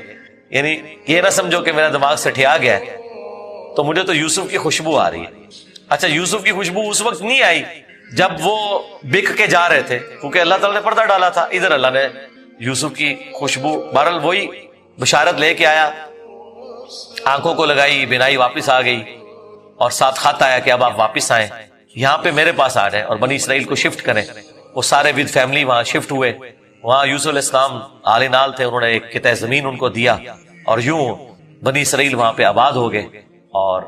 یعنی یہ نہ سمجھو کہ میرا دماغ سٹھیا گیا ہے تو مجھے تو یوسف کی خوشبو آ رہی ہے. اچھا یوسف کی خوشبو اس وقت نہیں آئی جب وہ بک کے جا رہے تھے، کیونکہ اللہ تعالیٰ نے پردہ ڈالا تھا. ادھر اللہ نے یوسف کی خوشبو، بہرحال وہی بشارت لے کے آیا، آنکھوں کو لگائی، بینائی واپس آ گئی اور ساتھ خط آیا کہ اب آپ واپس آئیں، یہاں پہ میرے پاس آ جائیں اور بنی اسرائیل کو شفٹ کریں. وہ سارے ود فیملی وہاں شفٹ ہوئے. وہاں یوسف علیہ السلام آل نال تھے، انہوں نے ایک قطع زمین ان کو دیا اور یوں بنی اسرائیل وہاں پہ آباد ہو گئے. اور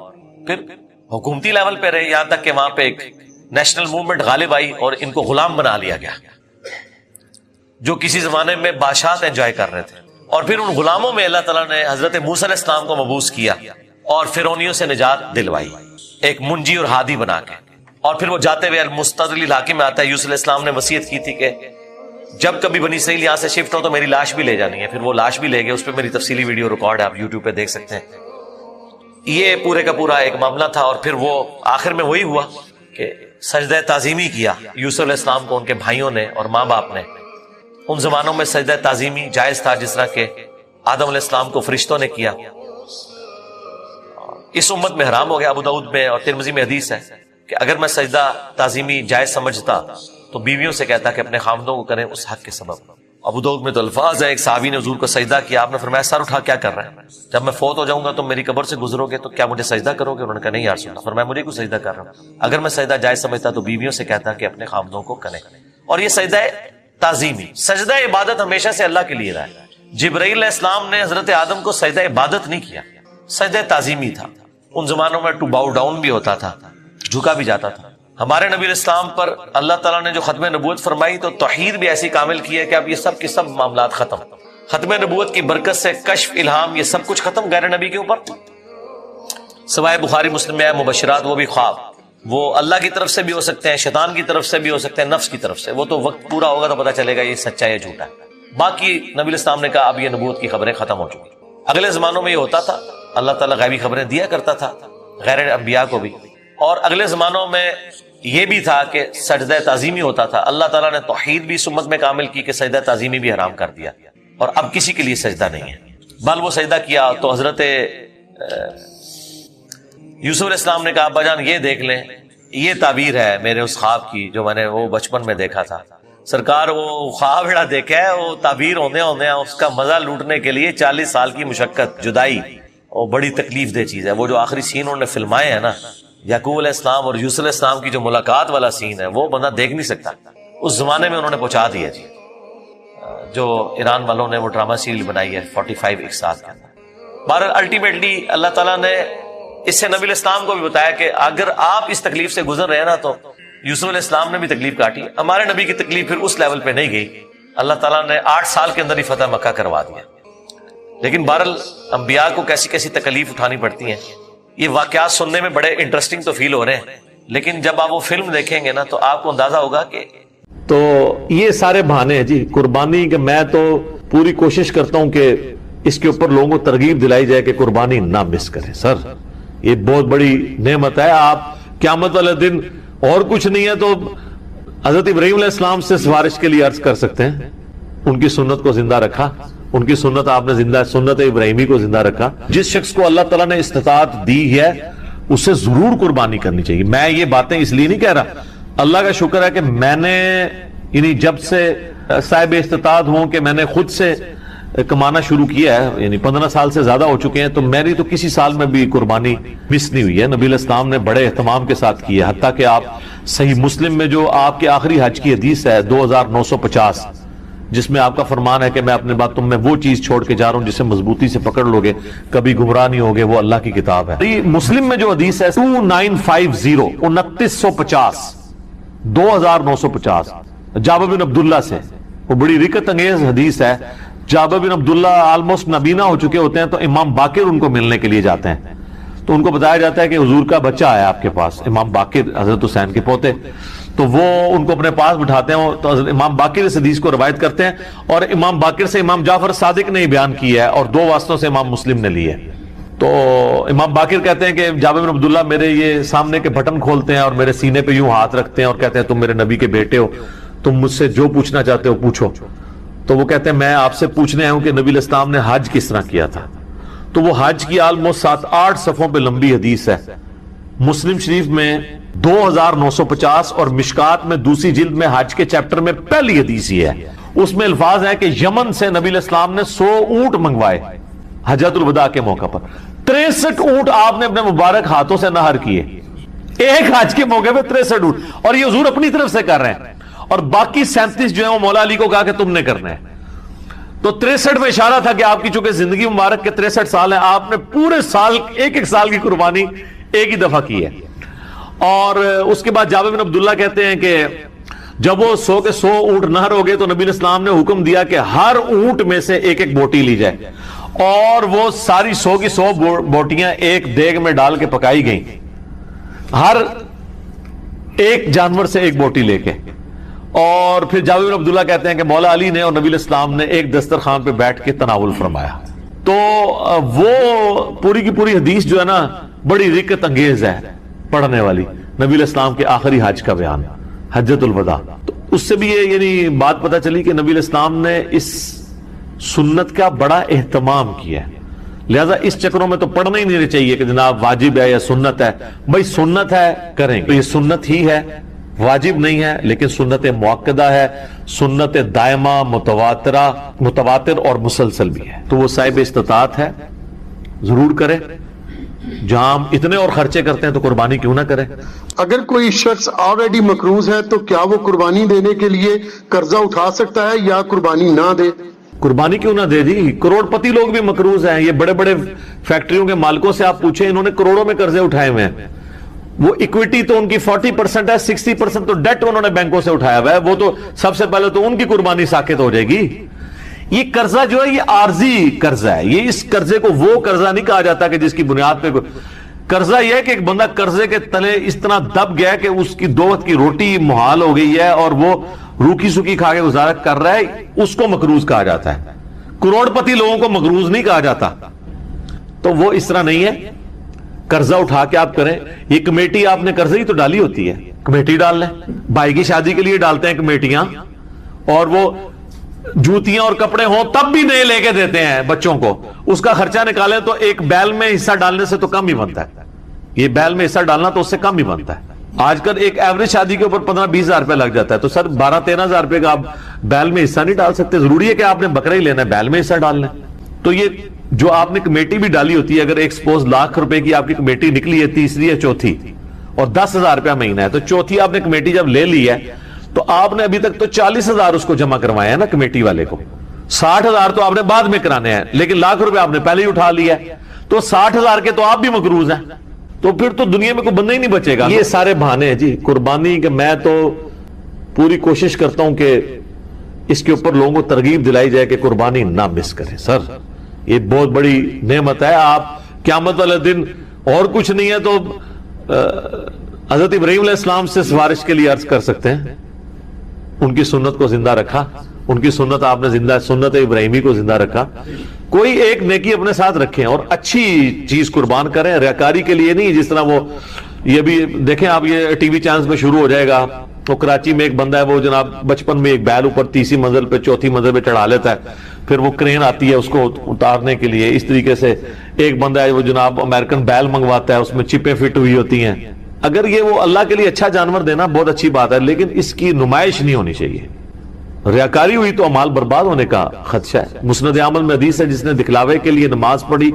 پھر حکومتی لیول پہ رہے یہاں تک کہ وہاں پہ ایک نیشنل موومنٹ غالب آئی اور ان کو غلام بنا لیا گیا، جو کسی زمانے میں بادشاہ انجوائے کر رہے تھے. اور پھر ان غلاموں میں اللہ تعالیٰ نے حضرت موسیٰ علیہ السلام کو مبعوث کیا اور فرعونیوں سے نجات دلوائی، ایک منجی اور ہادی بنا کے. اور پھر وہ جاتے ہوئے المستدل علاقے میں آتا ہے. یوسف علیہ السلام نے وصیت کی تھی کہ جب کبھی بنی اسرائیل یہاں سے شفٹ ہو تو میری لاش بھی لے جانی ہے. پھر وہ لاش بھی لے گئے، اس پہ میری تفصیلی ویڈیو ریکارڈ ہے، آپ یوٹیوب پہ دیکھ سکتے ہیں. یہ پورے کا پورا ایک معاملہ تھا. اور پھر وہ آخر میں وہی ہوا کہ سجدہ تعظیمی کیا یوسف علیہ السلام کو ان کے بھائیوں نے اور ماں باپ نے. ان زمانوں میں سجدہ تعظیمی جائز تھا جس طرح کہ آدم علیہ السلام کو فرشتوں نے کیا. اس امت میں حرام ہو گیا. ابو داؤد میں اور ترمذی میں حدیث ہے کہ اگر میں سجدہ تعظیمی جائز سمجھتا تو بیویوں سے کہتا کہ اپنے خامدوں کو کریں اس حق کے سبب. ابو داؤد میں تو الفاظ ہے، ایک صحابی نے حضور کو سجدہ کیا، آپ نے فرمایا سر اٹھا کیا کر رہے ہیں؟ جب میں فوت ہو جاؤں گا تو میری قبر سے گزرو گے تو کیا مجھے سجدہ کرو گے؟ انہوں نے کہا نہیں یا رسول اللہ. فرمایا مجھے کیوں سجدہ کر رہا ہوں؟ اگر میں سجدہ جائز سمجھتا تو بیویوں سے کہتا کہ اپنے خامدوں کو کریں. اور یہ سجدہ تعظیمی، سجدہ عبادت ہمیشہ سے اللہ کے لیے رہا ہے. جبرائیل علیہ السلام نے حضرت آدم کو سجدہ عبادت نہیں کیا، سجدہ تعظیمی تھا. ان زمانوں میں ٹو باؤ ڈاؤن بھی ہوتا تھا، جھکا بھی جاتا تھا. ہمارے نبی علیہ السلام پر اللہ تعالیٰ نے جو ختم نبوت فرمائی تو توحید بھی ایسی کامل کی ہے کہ اب یہ سب کے سب معاملات ختم. ختم نبوت کی برکت سے کشف، الہام، یہ سب کچھ ختم غیر نبی کے اوپر، سوائے بخاری مسلم میں مبشرات، وہ بھی خواب، وہ اللہ کی طرف سے بھی ہو سکتے ہیں، شیطان کی طرف سے بھی ہو سکتے ہیں، نفس کی طرف سے. وہ تو وقت پورا ہوگا تو پتہ چلے گا یہ سچا ہے یا جھوٹا ہے. باقی نبی علیہ السلام نے کہا اب یہ نبوت کی خبریں ختم ہو چکی. اگلے زمانوں میں یہ ہوتا تھا، اللہ تعالیٰ غیبی خبریں دیا کرتا تھا غیر انبیاء کو بھی. اور اگلے زمانوں میں یہ بھی تھا کہ سجدہ تعظیمی ہوتا تھا. اللہ تعالیٰ نے توحید بھی اس امت میں کامل کی کہ سجدہ تعظیمی بھی حرام کر دیا, اور اب کسی کے لیے سجدہ نہیں ہے. بل وہ سجدہ کیا تو حضرت یوسف علیہ السلام نے کہا ابا جان یہ دیکھ لیں, یہ تعبیر ہے میرے اس خواب کی جو میں نے وہ بچپن میں دیکھا تھا. سرکار وہ خواب بڑا دیکھا ہے, وہ تعبیر ہونے اس کا مزہ لوٹنے کے لیے 40 سال کی مشقت, جدائی, وہ بڑی تکلیف دہ چیز ہے. وہ جو آخری سین انہوں نے فلمائے ہیں نا, یعقوب علیہ السلام اور یوسف علیہ السلام کی جو ملاقات والا سین ہے, وہ بندہ دیکھ نہیں سکتا. اس زمانے میں انہوں نے پہنچا دیا جی, جو ایران والوں نے وہ ڈرامہ سیریل بنائی ہے 45 ایک ساتھ کے اندر. بہرحال الٹیمیٹلی اللہ تعالیٰ نے اس سے نبی علیہ السلام کو بھی بتایا کہ اگر آپ اس تکلیف سے گزر رہے ہیں نا, تو یوسف علیہ السلام نے بھی تکلیف کاٹی. ہمارے نبی کی تکلیف پھر اس لیول پہ نہیں گئی, اللہ تعالیٰ نے 8 سال کے اندر ہی فتح مکہ کروا دیا. لیکن بہرحال انبیاء کو کیسی کیسی تکلیف اٹھانی پڑتی ہیں. یہ واقعات سننے میں بڑے انٹرسٹنگ تو فیل ہو رہے ہیں, لیکن جب آپ وہ فلم دیکھیں گے نا تو آپ کو اندازہ ہوگا کہ تو یہ سارے بہانے ہیں جی قربانی کے. میں تو پوری کوشش کرتا ہوں کہ اس کے اوپر لوگوں کو ترغیب دلائی جائے کہ قربانی نہ مس کریں. سر یہ بہت بڑی نعمت ہے. آپ قیامت والے دن اور کچھ نہیں ہے تو حضرت ابراہیم علیہ السلام سے سفارش کے لیے عرض کر سکتے ہیں. ان کی سنت کو زندہ رکھا, ان کی سنت آپ نے زندہ, سنت ابراہیمی کو زندہ رکھا. جس شخص کو اللہ تعالیٰ نے استطاعت دی ہے اسے ضرور قربانی کرنی چاہیے. میں یہ باتیں اس لیے نہیں کہہ رہا, اللہ کا شکر ہے کہ میں نے یعنی جب سے صاحب استطاعت ہوں کہ میں نے خود سے کمانا شروع کیا ہے, یعنی 15 سال سے زیادہ ہو چکے ہیں, تو میری تو کسی سال میں بھی قربانی مس نہیں ہوئی ہے. نبی علیہ السلام نے بڑے اہتمام کے ساتھ کی ہے. حتیٰ کہ آپ صحیح مسلم میں جو آپ کے آخری حج کی حدیث ہے 2950, جس میں آپ کا فرمان ہے کہ میں اپنے بعد تم میں وہ چیز چھوڑ کے جا رہا ہوں جسے مضبوطی سے پکڑ لو گے, کبھی گمراہ نہیں ہوگے, وہ اللہ کی کتاب ہے. مسلم میں جو حدیث ہے 2950 2950 2950 جابر بن عبداللہ سے, وہ بڑی رکت انگیز حدیث ہے. جابر بن عبداللہ آلموسٹ نابینا ہو چکے ہوتے ہیں, تو امام باقر ان کو ملنے کے لیے جاتے ہیں. تو ان کو بتایا جاتا ہے کہ حضور کا بچہ آیا آپ کے پاس, امام باقر حضرت حسین کے پوتے. تو وہ ان کو اپنے پاس بٹھاتے ہیں, تو حضرت امام باقر اس حدیث کو روایت کرتے ہیں, اور امام باقر سے امام جعفر صادق نے بیان کیا ہے, اور 2 واسطوں سے امام مسلم نے لی ہے. تو امام باقر کہتے ہیں کہ جابر بن عبداللہ میرے یہ سامنے کے بٹن کھولتے ہیں اور میرے سینے پہ یوں ہاتھ رکھتے ہیں اور کہتے ہیں تم میرے نبی کے بیٹے ہو, تم مجھ سے جو پوچھنا چاہتے ہو پوچھو. تو وہ کہتے ہیں میں آپ سے پوچھنے آیا ہوں کہ نبی علیہ السلام نے حج کس طرح کیا تھا. تو وہ حج کی آلموسٹ 7-8 صفحوں پہ لمبی حدیث ہے. مسلم شریف میں 2950 اور مشکات میں دوسری جلد میں حج کے چیپٹر میں پہلی حدیث یہ ہے. اس میں الفاظ ہیں کہ یمن سے نبی علیہ السلام نے 100 اونٹ منگوائے حجۃ الوداع کے موقع پر. 63 اونٹ آپ نے اپنے مبارک ہاتھوں سے نہر کیے ایک حج کے موقع پہ, 63 اونٹ, اور یہ حضور اپنی طرف سے کر رہے ہیں, اور باقی 37 جو ہیں وہ مولا علی کو کہا کہ تم نے کرنا ہے. تو 63 میں اشارہ تھا کہ آپ کی چونکہ زندگی مبارک کے 63 سال ہیں, آپ نے پورے سال ایک سال کی قربانی ایک ہی دفعہ کی ہے. اور اس کے بعد جابر بن عبداللہ کہتے ہیں کہ جب وہ 100 کے 100 اونٹ نہر ہو گئے تو نبی اسلام نے حکم دیا کہ ہر اونٹ میں سے ایک ایک بوٹی لی جائے, اور وہ ساری 100 کی 100 بوٹیاں ایک دیگ میں ڈال کے پکائی گئیں, ہر ایک جانور سے ایک بوٹی لے کے. اور پھر جابر بن عبداللہ کہتے ہیں کہ مولا علی نے اور نبی الاسلام نے ایک دسترخوان پہ بیٹھ کے تناول فرمایا. تو وہ پوری کی پوری حدیث جو ہے نا بڑی رکت انگیز ہے پڑھنے والی, نبی الاسلام کے آخری حج کا بیان, حجۃ الوداع. تو اس سے بھی یہ یعنی بات پتہ چلی کہ نبی الاسلام نے اس سنت کا بڑا اہتمام کیا ہے. لہذا اس چکروں میں تو پڑھنا ہی نہیں چاہیے کہ جناب واجب ہے یا سنت ہے. بھائی سنت ہے کریں تو یہ سنت ہی ہے, واجب نہیں ہے, لیکن سنت موقدہ ہے, سنت دائمہ متواتر اور مسلسل بھی ہے. تو وہ صاحب استطاعت ہے, ضرور کرے. جہاں ہم اتنے اور خرچے کرتے ہیں تو قربانی کیوں نہ کریں. اگر کوئی شخص آلریڈی مقروض ہے تو کیا وہ قربانی دینے کے لیے قرضہ اٹھا سکتا ہے یا قربانی نہ دے؟ قربانی کیوں نہ دے جی, کروڑ پتی لوگ بھی مقروض ہیں. یہ بڑے بڑے فیکٹریوں کے مالکوں سے آپ پوچھیں, انہوں نے کروڑوں میں قرضے اٹھائے ہوئے ہیں. وہ ایکویٹی تو ان کی 40% ہے, 60% تو ڈیٹ انہوں نے بینکوں سے اٹھایا ہوا ہے. وہ تو سب سے پہلے تو ان کی قربانی ساقط ہو جائے گی. یہ قرضہ جو ہے یہ عارضی قرضہ ہے. یہ اس قرضے کو وہ قرضہ نہیں کہا جاتا کہ جس کی بنیاد پہ قرضہ یہ ہے کہ ایک بندہ قرضے کے تلے اس طرح دب گیا کہ اس کی 2 وقت کی روٹی محال ہو گئی ہے اور وہ روکی سکی کھا کے گزارا کر رہا ہے, اس کو مقروض کہا جاتا ہے. کروڑ پتی لوگوں کو مقروض نہیں کہا جاتا. تو وہ اس طرح نہیں ہے. قرضہ اٹھا کے آپ کریں. یہ کمیٹی آپ نے قرضے ہی تو ڈالی ہوتی ہے, کمیٹی ڈال لیں. بھائی کی شادی کے لیے ڈالتے ہیں کمیٹیاں, اور وہ جوتیاں اور کپڑے ہوں تب بھی نئے لے کے دیتے ہیں بچوں کو. اس کا خرچہ نکالیں تو ایک بیل میں حصہ ڈالنے سے تو کم ہی بنتا ہے. یہ بیل میں حصہ ڈالنا تو اس سے کم ہی بنتا ہے. آج کل ایک ایوریج شادی کے اوپر 15-20 ہزار روپے لگ جاتا ہے. تو سر 12-13 ہزار روپے کا آپ بیل میں حصہ نہیں ڈال سکتے. ضروری ہے کہ آپ نے بکرا ہی لینا ہے, بیل میں حصہ ڈال لیں. تو یہ جو آپ نے کمیٹی بھی ڈالی ہوتی ہے, اگر ایک سپوز ₹1,00,000 کی آپ کی کمیٹی نکلی ہے, تیسری یا چوتھی, اور 10,000 روپیہ مہینہ ہے, تو چوتھی آپ نے کمیٹی جب لے لی ہے تو آپ نے ابھی تک تو 40,000 اس کو جمع کروائے ہیں نا کمیٹی والے کو. 60,000 تو آپ نے بعد میں کرانے ہیں, لیکن ₹1,00,000 آپ نے پہلے ہی اٹھا لیا ہے. تو 60,000 کے تو آپ بھی مقروض ہیں. تو پھر تو دنیا میں کوئی بندہ ہی نہیں بچے گا. یہ سارے بہانے ہیں جی قربانی کے. میں تو پوری کوشش کرتا ہوں کہ اس کے اوپر لوگوں کو ترغیب دلائی جائے کہ قربانی نہ مس کریں. سر یہ بہت بڑی نعمت ہے. آپ قیامت والے دن اور کچھ نہیں ہے تو حضرت ابراہیم علیہ السلام سے سفارش کے لیے عرض کر سکتے ہیں. ان کی سنت کو زندہ رکھا, ان کی سنت آپ نے زندہ, سنت ابراہیمی کو زندہ رکھا. کوئی ایک نیکی اپنے ساتھ رکھیں اور اچھی چیز قربان کریں, ریاکاری کے لیے نہیں. جس طرح وہ یہ بھی دیکھیں آپ, یہ ٹی وی چینلز میں شروع ہو جائے گا. وہ کراچی میں ایک بندہ ہے, وہ جناب بچپن میں ایک بیل اوپر 3ری منزل پہ 4تھی منزل پہ چڑھا لیتا ہے, پھر وہ کرین آتی ہے اس کو اتارنے کے لیے. اس طریقے سے ایک بندہ ہے وہ جناب امریکن بیل منگواتا ہے, اس میں چپیں فٹ ہوئی ہوتی ہیں. اگر یہ وہ اللہ کے لیے اچھا جانور دینا بہت اچھی بات ہے, لیکن اس کی نمائش نہیں ہونی چاہیے. ریاکاری ہوئی تو اعمال برباد ہونے کا خدشہ ہے. مسند احمد میں حدیث ہے, جس نے دکھلاوے کے لیے نماز پڑھی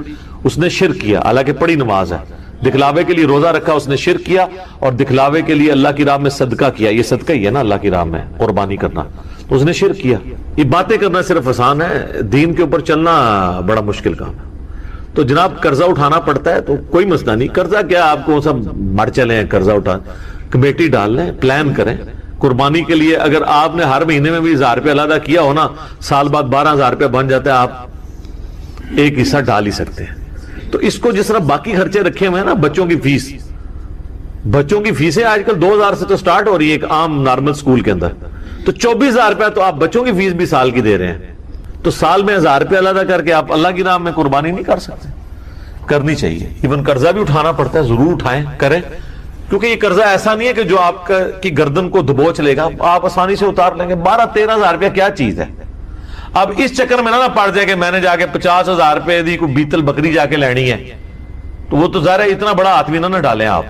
اس نے شرک کیا, حالانکہ پڑھی نماز ہے. دکھلاوے کے لیے روزہ رکھا اس نے شرک کیا, اور دکھلاوے کے لیے اللہ کی راہ میں صدقہ کیا. یہ صدقہ ہی ہے نا اللہ کی راہ میں قربانی کرنا, تو اس نے شرک کیا. یہ باتیں کرنا صرف آسان ہے, دین کے اوپر چلنا بڑا مشکل کام ہے. تو جناب قرضہ اٹھانا پڑتا ہے تو کوئی مسئلہ نہیں. قرضہ کیا, آپ کو سب مر چلے ہیں قرضہ اٹھا, کمیٹی ڈال لیں, پلان کریں قربانی کے لیے. اگر آپ نے ہر مہینے میں بھی 1,000 روپے علیحدہ کیا ہو نا, سال بعد 12,000 روپے بن جاتا ہے, آپ ایک حصہ ڈال ہی سکتے ہیں. تو اس کو جس طرح باقی خرچے رکھے ہوئے ہیں نا, بچوں کی فیس, بچوں کی فیسیں آج کل 2,000 سے تو سٹارٹ ہو رہی ہے ایک عام نارمل سکول کے اندر, تو 24,000 روپے تو آپ بچوں کی فیس بھی سال کی دے رہے ہیں. تو سال میں 1,000 روپے علیحدہ کر کے آپ اللہ کی راہ میں قربانی نہیں کر سکتے. کرنی چاہیے. ایون قرضہ بھی اٹھانا پڑتا ہے, ضرور اٹھائیں, کریں, کیونکہ یہ قرضہ ایسا نہیں ہے کہ جو آپ کی گردن کو دبوچ لے گا, آپ آسانی سے اتار لیں گے. 12-13,000 روپے کیا چیز ہے. اب اس چکر میں نہ پڑ جائے کہ میں نے جا کے 50,000 روپے دی کوئی بیتل بکری جا کے لینی ہے, تو وہ تو ظاہر ہے اتنا بڑا ہاتھ بھی نہ ڈالیں آپ.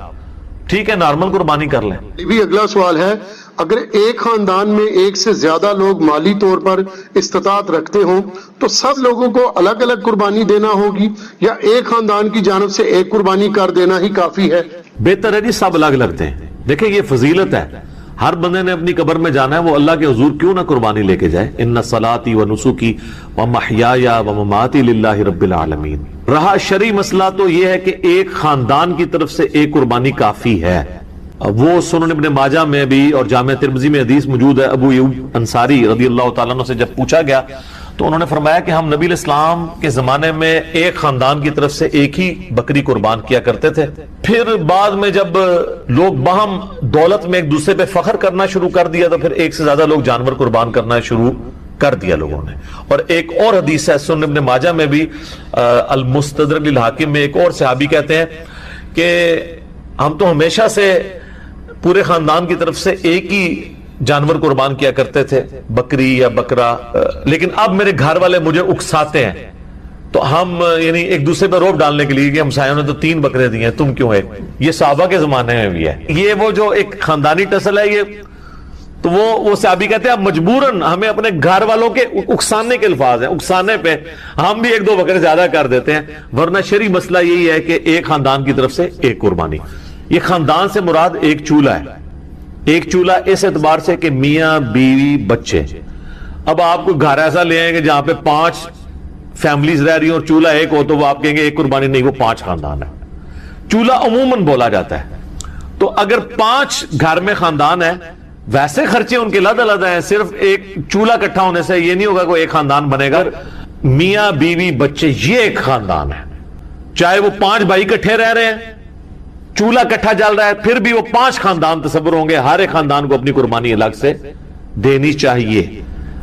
ٹھیک ہے, نارمل قربانی کر لیں. بھی اگلا سوال ہے, اگر ایک خاندان میں ایک سے زیادہ لوگ مالی طور پر استطاعت رکھتے ہوں تو سب لوگوں کو الگ الگ قربانی دینا ہوگی, یا ایک خاندان کی جانب سے ایک قربانی کر دینا ہی کافی ہے؟ بہتر ہے جی سب الگ الگ دیں. دیکھیں یہ فضیلت ہے, ہر بندے نے اپنی قبر میں جانا ہے, وہ اللہ کے حضور کیوں نہ قربانی لے کے جائے. ان صلاتی و نسکی و محیایا و مماتی للہ رب العالمین. رہا شرعی مسئلہ تو یہ ہے کہ ایک خاندان کی طرف سے ایک قربانی کافی ہے. وہ سنن ابن ماجہ میں بھی اور جامع ترمذی میں حدیث موجود ہے. ابو ایوب انصاری رضی اللہ تعالیٰ عنہ سے جب پوچھا گیا تو انہوں نے فرمایا کہ ہم نبی الاسلام کے زمانے میں ایک خاندان کی طرف سے ایک ہی بکری قربان کیا کرتے تھے. پھر بعد میں جب لوگ باہم دولت میں ایک دوسرے پہ فخر کرنا شروع کر دیا تو پھر ایک سے زیادہ لوگ جانور قربان کرنا شروع کر دیا لوگوں نے. اور ایک اور حدیث ہے سنن ابن ماجہ میں بھی, المستدرک للحاکم میں, ایک اور صحابی کہتے ہیں کہ ہم تو ہمیشہ سے پورے خاندان کی طرف سے ایک ہی جانور قربان کیا کرتے تھے, بکری یا بکرا, لیکن اب میرے گھر والے مجھے اکساتے ہیں, تو ہم یعنی ایک دوسرے پہ روب ڈالنے کے لیے کہ ہمسایوں نے تو 3 بکرے دیے ہیں, تم کیوں ایک. یہ صحابہ کے زمانے میں بھی ہے. یہ وہ جو ایک خاندانی ٹسل ہے, یہ تو وہ صحابی کہتے ہیں اب مجبوراً ہمیں اپنے گھر والوں کے اکسانے کے الفاظ ہیں, اکسانے پہ ہم بھی 1-2 بکرے زیادہ کر دیتے ہیں, ورنہ شرعی مسئلہ یہی ہے کہ ایک خاندان کی طرف سے ایک قربانی. یہ خاندان سے مراد ایک چولہا ہے. ایک چولہا اس اعتبار سے کہ میاں بیوی بچے. اب آپ کو گھر ایسا لے آئیں گے جہاں پہ 5 فیملیز رہ رہی ہیں اور چولہا ایک ہو, تو وہ آپ کہیں گے ایک قربانی نہیں, وہ 5 خاندان ہے. چولہا عموماً بولا جاتا ہے. تو اگر 5 گھر میں خاندان ہے, ویسے خرچے ان کے علیحدہ علیحدہ ہیں, صرف ایک چولہا اکٹھا ہونے سے یہ نہیں ہوگا کوئی ایک خاندان بنے گا. میاں بیوی بچے یہ ایک خاندان ہے, چاہے وہ 5 بھائی اکٹھے رہ رہے ہیں, چولہا اکٹھا جل رہا ہے, پھر بھی وہ 5 خاندان تصور ہوں گے. ہر ایک خاندان کو اپنی قربانی الگ سے دینی چاہیے.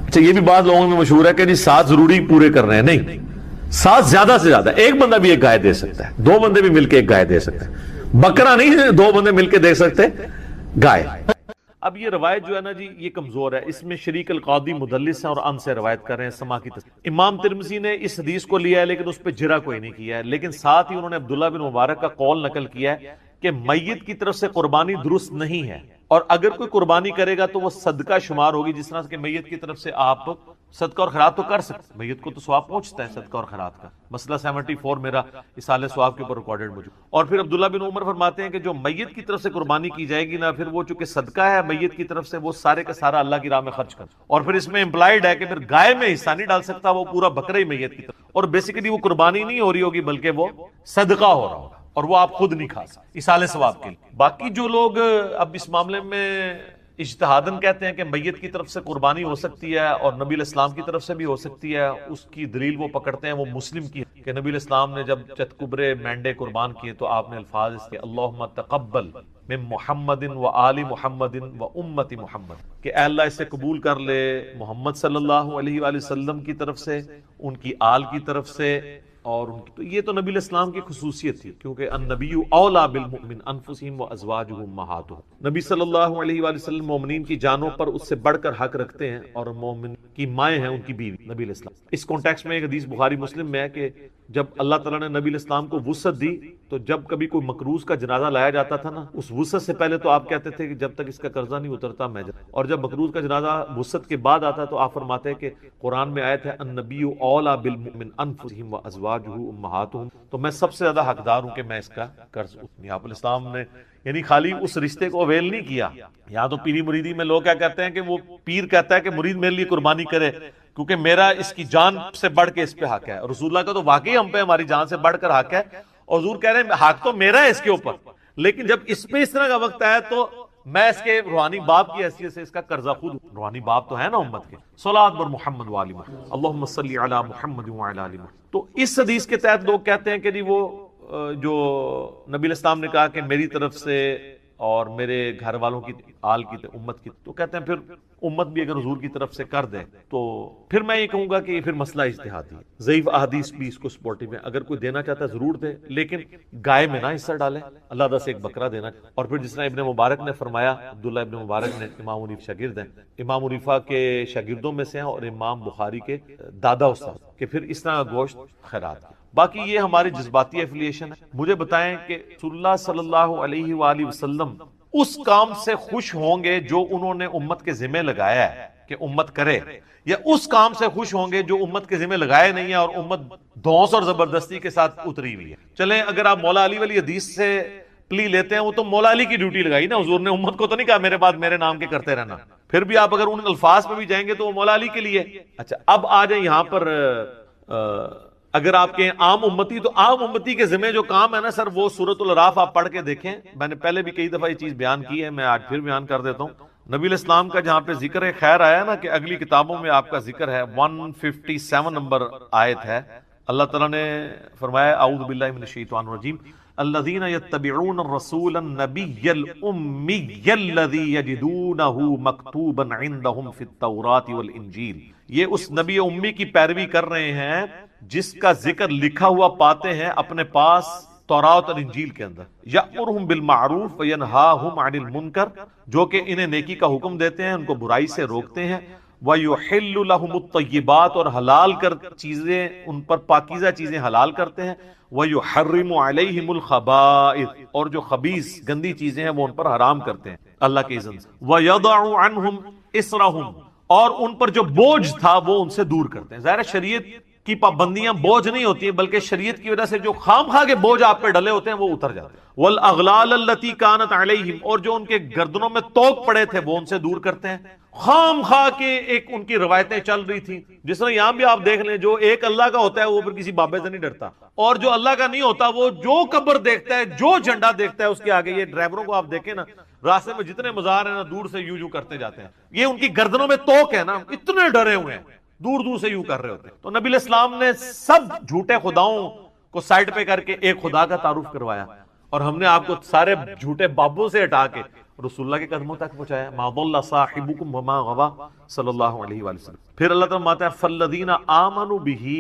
اچھا یہ بھی بعض لوگوں میں مشہور ہے کہ جی 7 ضروری پورے کر رہے ہیں. نہیں, 7 زیادہ سے زیادہ، ایک بندہ بھی ایک گائے دے سکتا ہے، 2 بندے بھی مل کے ایک گائے دے سکتے ہیں، بکرا نہیں 2 بندے مل کے دے سکتے گائے۔ اب یہ روایت جو ہے نا جی یہ کمزور ہے، اس میں شریک القاضی مدلس ہیں اور ان سے روایت کر رہے ہیں سما کی امام ترمذی نے اس حدیث کو لیا ہے لیکن اس پہ جرا کوئی نہیں کیا ہے، لیکن ساتھ ہی انہوں نے عبداللہ بن مبارک کا قول نقل کیا ہے کہ میت کی طرف سے قربانی درست نہیں ہے، اور اگر کوئی قربانی کرے گا تو وہ صدقہ شمار ہوگی، جس طرح کہ میت کی طرف سے آپ صدقہ اور خیرات تو کر سکتے، میت کو تو ثواب پہنچتا ہے صدقہ اور خیرات کا، مسئلہ 74 میرا اصالہ ثواب کے اوپر ریکارڈڈ موجود۔ اور پھر عبداللہ بن عمر فرماتے ہیں کہ جو میت کی طرف سے قربانی کی جائے گی نا، پھر وہ چونکہ صدقہ ہے میت کی طرف سے، وہ سارے کا سارا اللہ کی راہ میں خرچ کر، اور پھر اس میں امپلائڈ ہے کہ پھر گائے میں حصہ نہیں ڈال سکتا، وہ پورا بکرا ہی میت کی طرف، اور بیسیکلی وہ قربانی نہیں ہو رہی ہوگی بلکہ وہ صدقہ ہو رہا ہوگا، اور وہ آپ خود نہیں کھا سکتے اصالہ ثواب کے لیے۔ باقی جو لوگ اب اس معاملے میں اجتہاداً کہتے ہیں کہ میت کی طرف سے قربانی ہو سکتی ہے اور نبی الاسلام کی طرف سے بھی ہو سکتی ہے، اس کی دلیل وہ پکڑتے ہیں وہ مسلم کی کہ نبی الاسلام نے جب چتکبرے مینڈے قربان کیے تو آپ نے الفاظ اس کے اللہم تقبل من محمد و آل محمد و امت محمد، کہ اے اللہ اسے قبول کر لے محمد صلی اللہ علیہ وآلہ وسلم کی طرف سے، ان کی آل کی طرف سے، اور ان کی، تو یہ تو نبی الاسلام کی خصوصیت تھی، کیونکہ النبی اولا بالمؤمن انفسہم وازواجہ امہاتہم، نبی صلی اللہ علیہ وآلہ وسلم مومنین کی جانوں پر اس سے بڑھ کر حق رکھتے ہیں، اور مومن کی مائیں ہیں ان کی بیوی نبی الاسلام۔ اس کانٹیکس میں ایک حدیث بخاری مسلم میں ہے کہ جب اللہ تعالیٰ نے نبی الاسلام کو وسعت دی تو جب کبھی کوئی مکروز کا جنازہ لایا جاتا تھا نا، اس وسعت سے پہلے تو آپ کہتے تھے کہ جب تک اس کا قرضہ نہیں اترتا میں اور جب مکروز کا جنازہ وسعت کے بعد آتا تو آپ فرماتے ہیں کہ قرآن میں آیت ہے النبی اولا بالمؤمن انفسہم وازواجہ امہاتہم، تو میں سب سے زیادہ حقدار ہوں کہ میں اس کا قرض اتنی۔ آپ الاسلام نے یعنی خالی اس رشتے کو اویل نہیں کیا۔ یہاں تو پیری مریدی میں لوگ کیا کہتے ہیں کہ وہ پیر کہتا ہے کہ مرید میرے لیے قربانی کرے کیونکہ میرا اس کی جان سے بڑھ کے اس پہ حق ہے، اور رسول اللہ کا تو واقعی ہم پہ ہماری جان سے بڑھ کر حق ہے، اور حضور کہہ رہے ہیں حق تو میرا ہے اس کے اوپر، لیکن جب اس پہ اس طرح کا وقت آیا تو میں اس کے روحانی باپ کی حیثیت سے اس کا قرضہ خود، روحانی باپ تو ہے نا امت کے، صلوات بر محمد و آل محمد اللہم صلی علی محمد و علی آل محمد۔ تو اس حدیث کے تحت لوگ کہتے ہیں کہ جی وہ جو نبی الاسلام نے کہا کہ میری طرف سے اور میرے گھر والوں کی آل کی امت کی، تو کہتے ہیں پھر امت بھی اگر حضور کی طرف سے کر دے تو پھر میں یہ کہوں گا کہ یہ پھر مسئلہ اجتہادی ہے، ضعیف احادیث بھی اس کو سپورٹیو ہے، اگر کوئی دینا چاہتا ہے ضرور دے لیکن گائے میں نہ حصہ ڈالے، اللہ تعالیٰ سے ایک بکرا دینا۔ اور پھر جس طرح ابن مبارک نے فرمایا، عبداللہ ابن مبارک نے امام حنیفہ شاگرد ہیں، امام حنیفہ کے شاگردوں میں سے ہیں اور امام بخاری کے دادا استاد، کہ پھر اس طرح کا گوشت خیرات کی۔ باقی یہ ہماری جذباتی ایفیلیشن ہے۔ مجھے بتائیں کہ رسول اللہ صلی اللہ علیہ وآلہ وسلم اس کام سے خوش ہوں گے جو انہوں نے امت کے ذمہ لگایا ہے کہ امت کرے، یا اس کام سے خوش ہوں گے جو امت کے ذمہ لگائے نہیں ہے اور امت دھونس اور زبردستی کے ساتھ اتری ہوئی ہے؟ چلیں اگر آپ مولا علی والی حدیث سے پلی لیتے ہیں، وہ تو مولا علی کی ڈیوٹی لگائی نا، حضور نے امت کو تو نہیں کہا میرے بعد میرے نام کے کرتے رہنا، پھر بھی آپ اگر ان الفاظ پہ بھی جائیں گے تو وہ مولا علی کے لیے۔ اچھا اب آ جائیں یہاں پر، اگر آپ کے عام امتی، تو عام امتی کے ذمہ جو کام ہے نا سر، وہ سورۃ الاعراف آپ پڑھ کے دیکھیں، میں نے پہلے بھی کئی دفعہ یہ چیز بیان کی ہے، میں آج پھر بیان کر دیتا ہوں۔ نبی الاسلام کا جہاں پہ ذکر خیر آیا نا کہ اگلی کتابوں میں آپ کا ذکر ہے، 157 نمبر آیت ہے، اللہ تعالیٰ نے فرمایا اعوذ باللہ من الشیطان الرجیم الذین یتبعون الرسول النبی الامی الذی یجدونہ مکتوبا عندہم فی التوراۃ والانجیل، یہ اس نبی امی کی پیروی کر رہے ہیں جس کا ذکر لکھا ہوا پاتے ہیں اپنے پاس تورات اور انجیل کے اندر، یأمرہم بالمعروف وینہاہم عن المنکر، جو کہ انہیں نیکی کا حکم دیتے ہیں، ان کو برائی سے روکتے ہیں، وَيُحِلُّ لَهُمُ الطَّيِّبَاتِ، اور حلال کر چیزیں ان پر پاکیزہ چیزیں حلال کرتے ہیں، وَيُحَرِّمُ عَلَيْهِمُ الْخَبَائِثِ، اور جو خبیث گندی چیزیں ہیں وہ ان پر حرام کرتے ہیں اللہ کے اذن سے، وَيَضَعُ عَنْهُمْ إِصْرَهُمْ، اور ان پر جو بوجھ تھا وہ ان سے دور کرتے ہیں۔ ظاہر شریعت کی پابندیاں بوجھ نہیں ہوتی ہیں بلکہ شریعت کی وجہ سے جو خام خواہ کے بوجھ آپ پہ ڈلے ہوتے ہیں وہ اتر جاتے ہیں۔ وَالْأَغْلَالَ الَّتِي كَانَتْ عَلَيْهِمْ، اور جو ان کے گردنوں میں توق پڑے تھے وہ ان سے دور کرتے ہیں۔ خام خواہ کے ایک ان کی روایتیں چل رہی تھیں، جس طرح یہاں بھی آپ دیکھ لیں، جو ایک اللہ کا ہوتا ہے وہ پھر کسی بابے سے نہیں ڈرتا، اور جو اللہ کا نہیں ہوتا وہ جو قبر دیکھتا ہے، جو جھنڈا دیکھتا ہے اس کے آگے، یہ ڈرائیوروں کو آپ دیکھیں نا راستے میں جتنے مزار ہیں نا دور سے یوں کرتے جاتے ہیں، یہ ان کی گردنوں میں توق ہے نا، اتنے ڈرے ہوئے ہیں، دور دور سے یوں کر رہے ہوتے ہیں۔ تو نبی علیہ السلام نے سب جھوٹے خداؤں کو سائڈ پہ کر کے ایک خدا کا تعارف کروایا، اور ہم نے آپ کو سارے جھوٹے بابوں سے ہٹا کے رسول اللہ کے قدموں تک پہنچایا۔ ما ضل صاحبکم وما غوی صلی اللہ علیہ وآلہ وسلم۔ پھر اللہ تعالیٰ فرماتا ہے فالذین آمنوا بہ،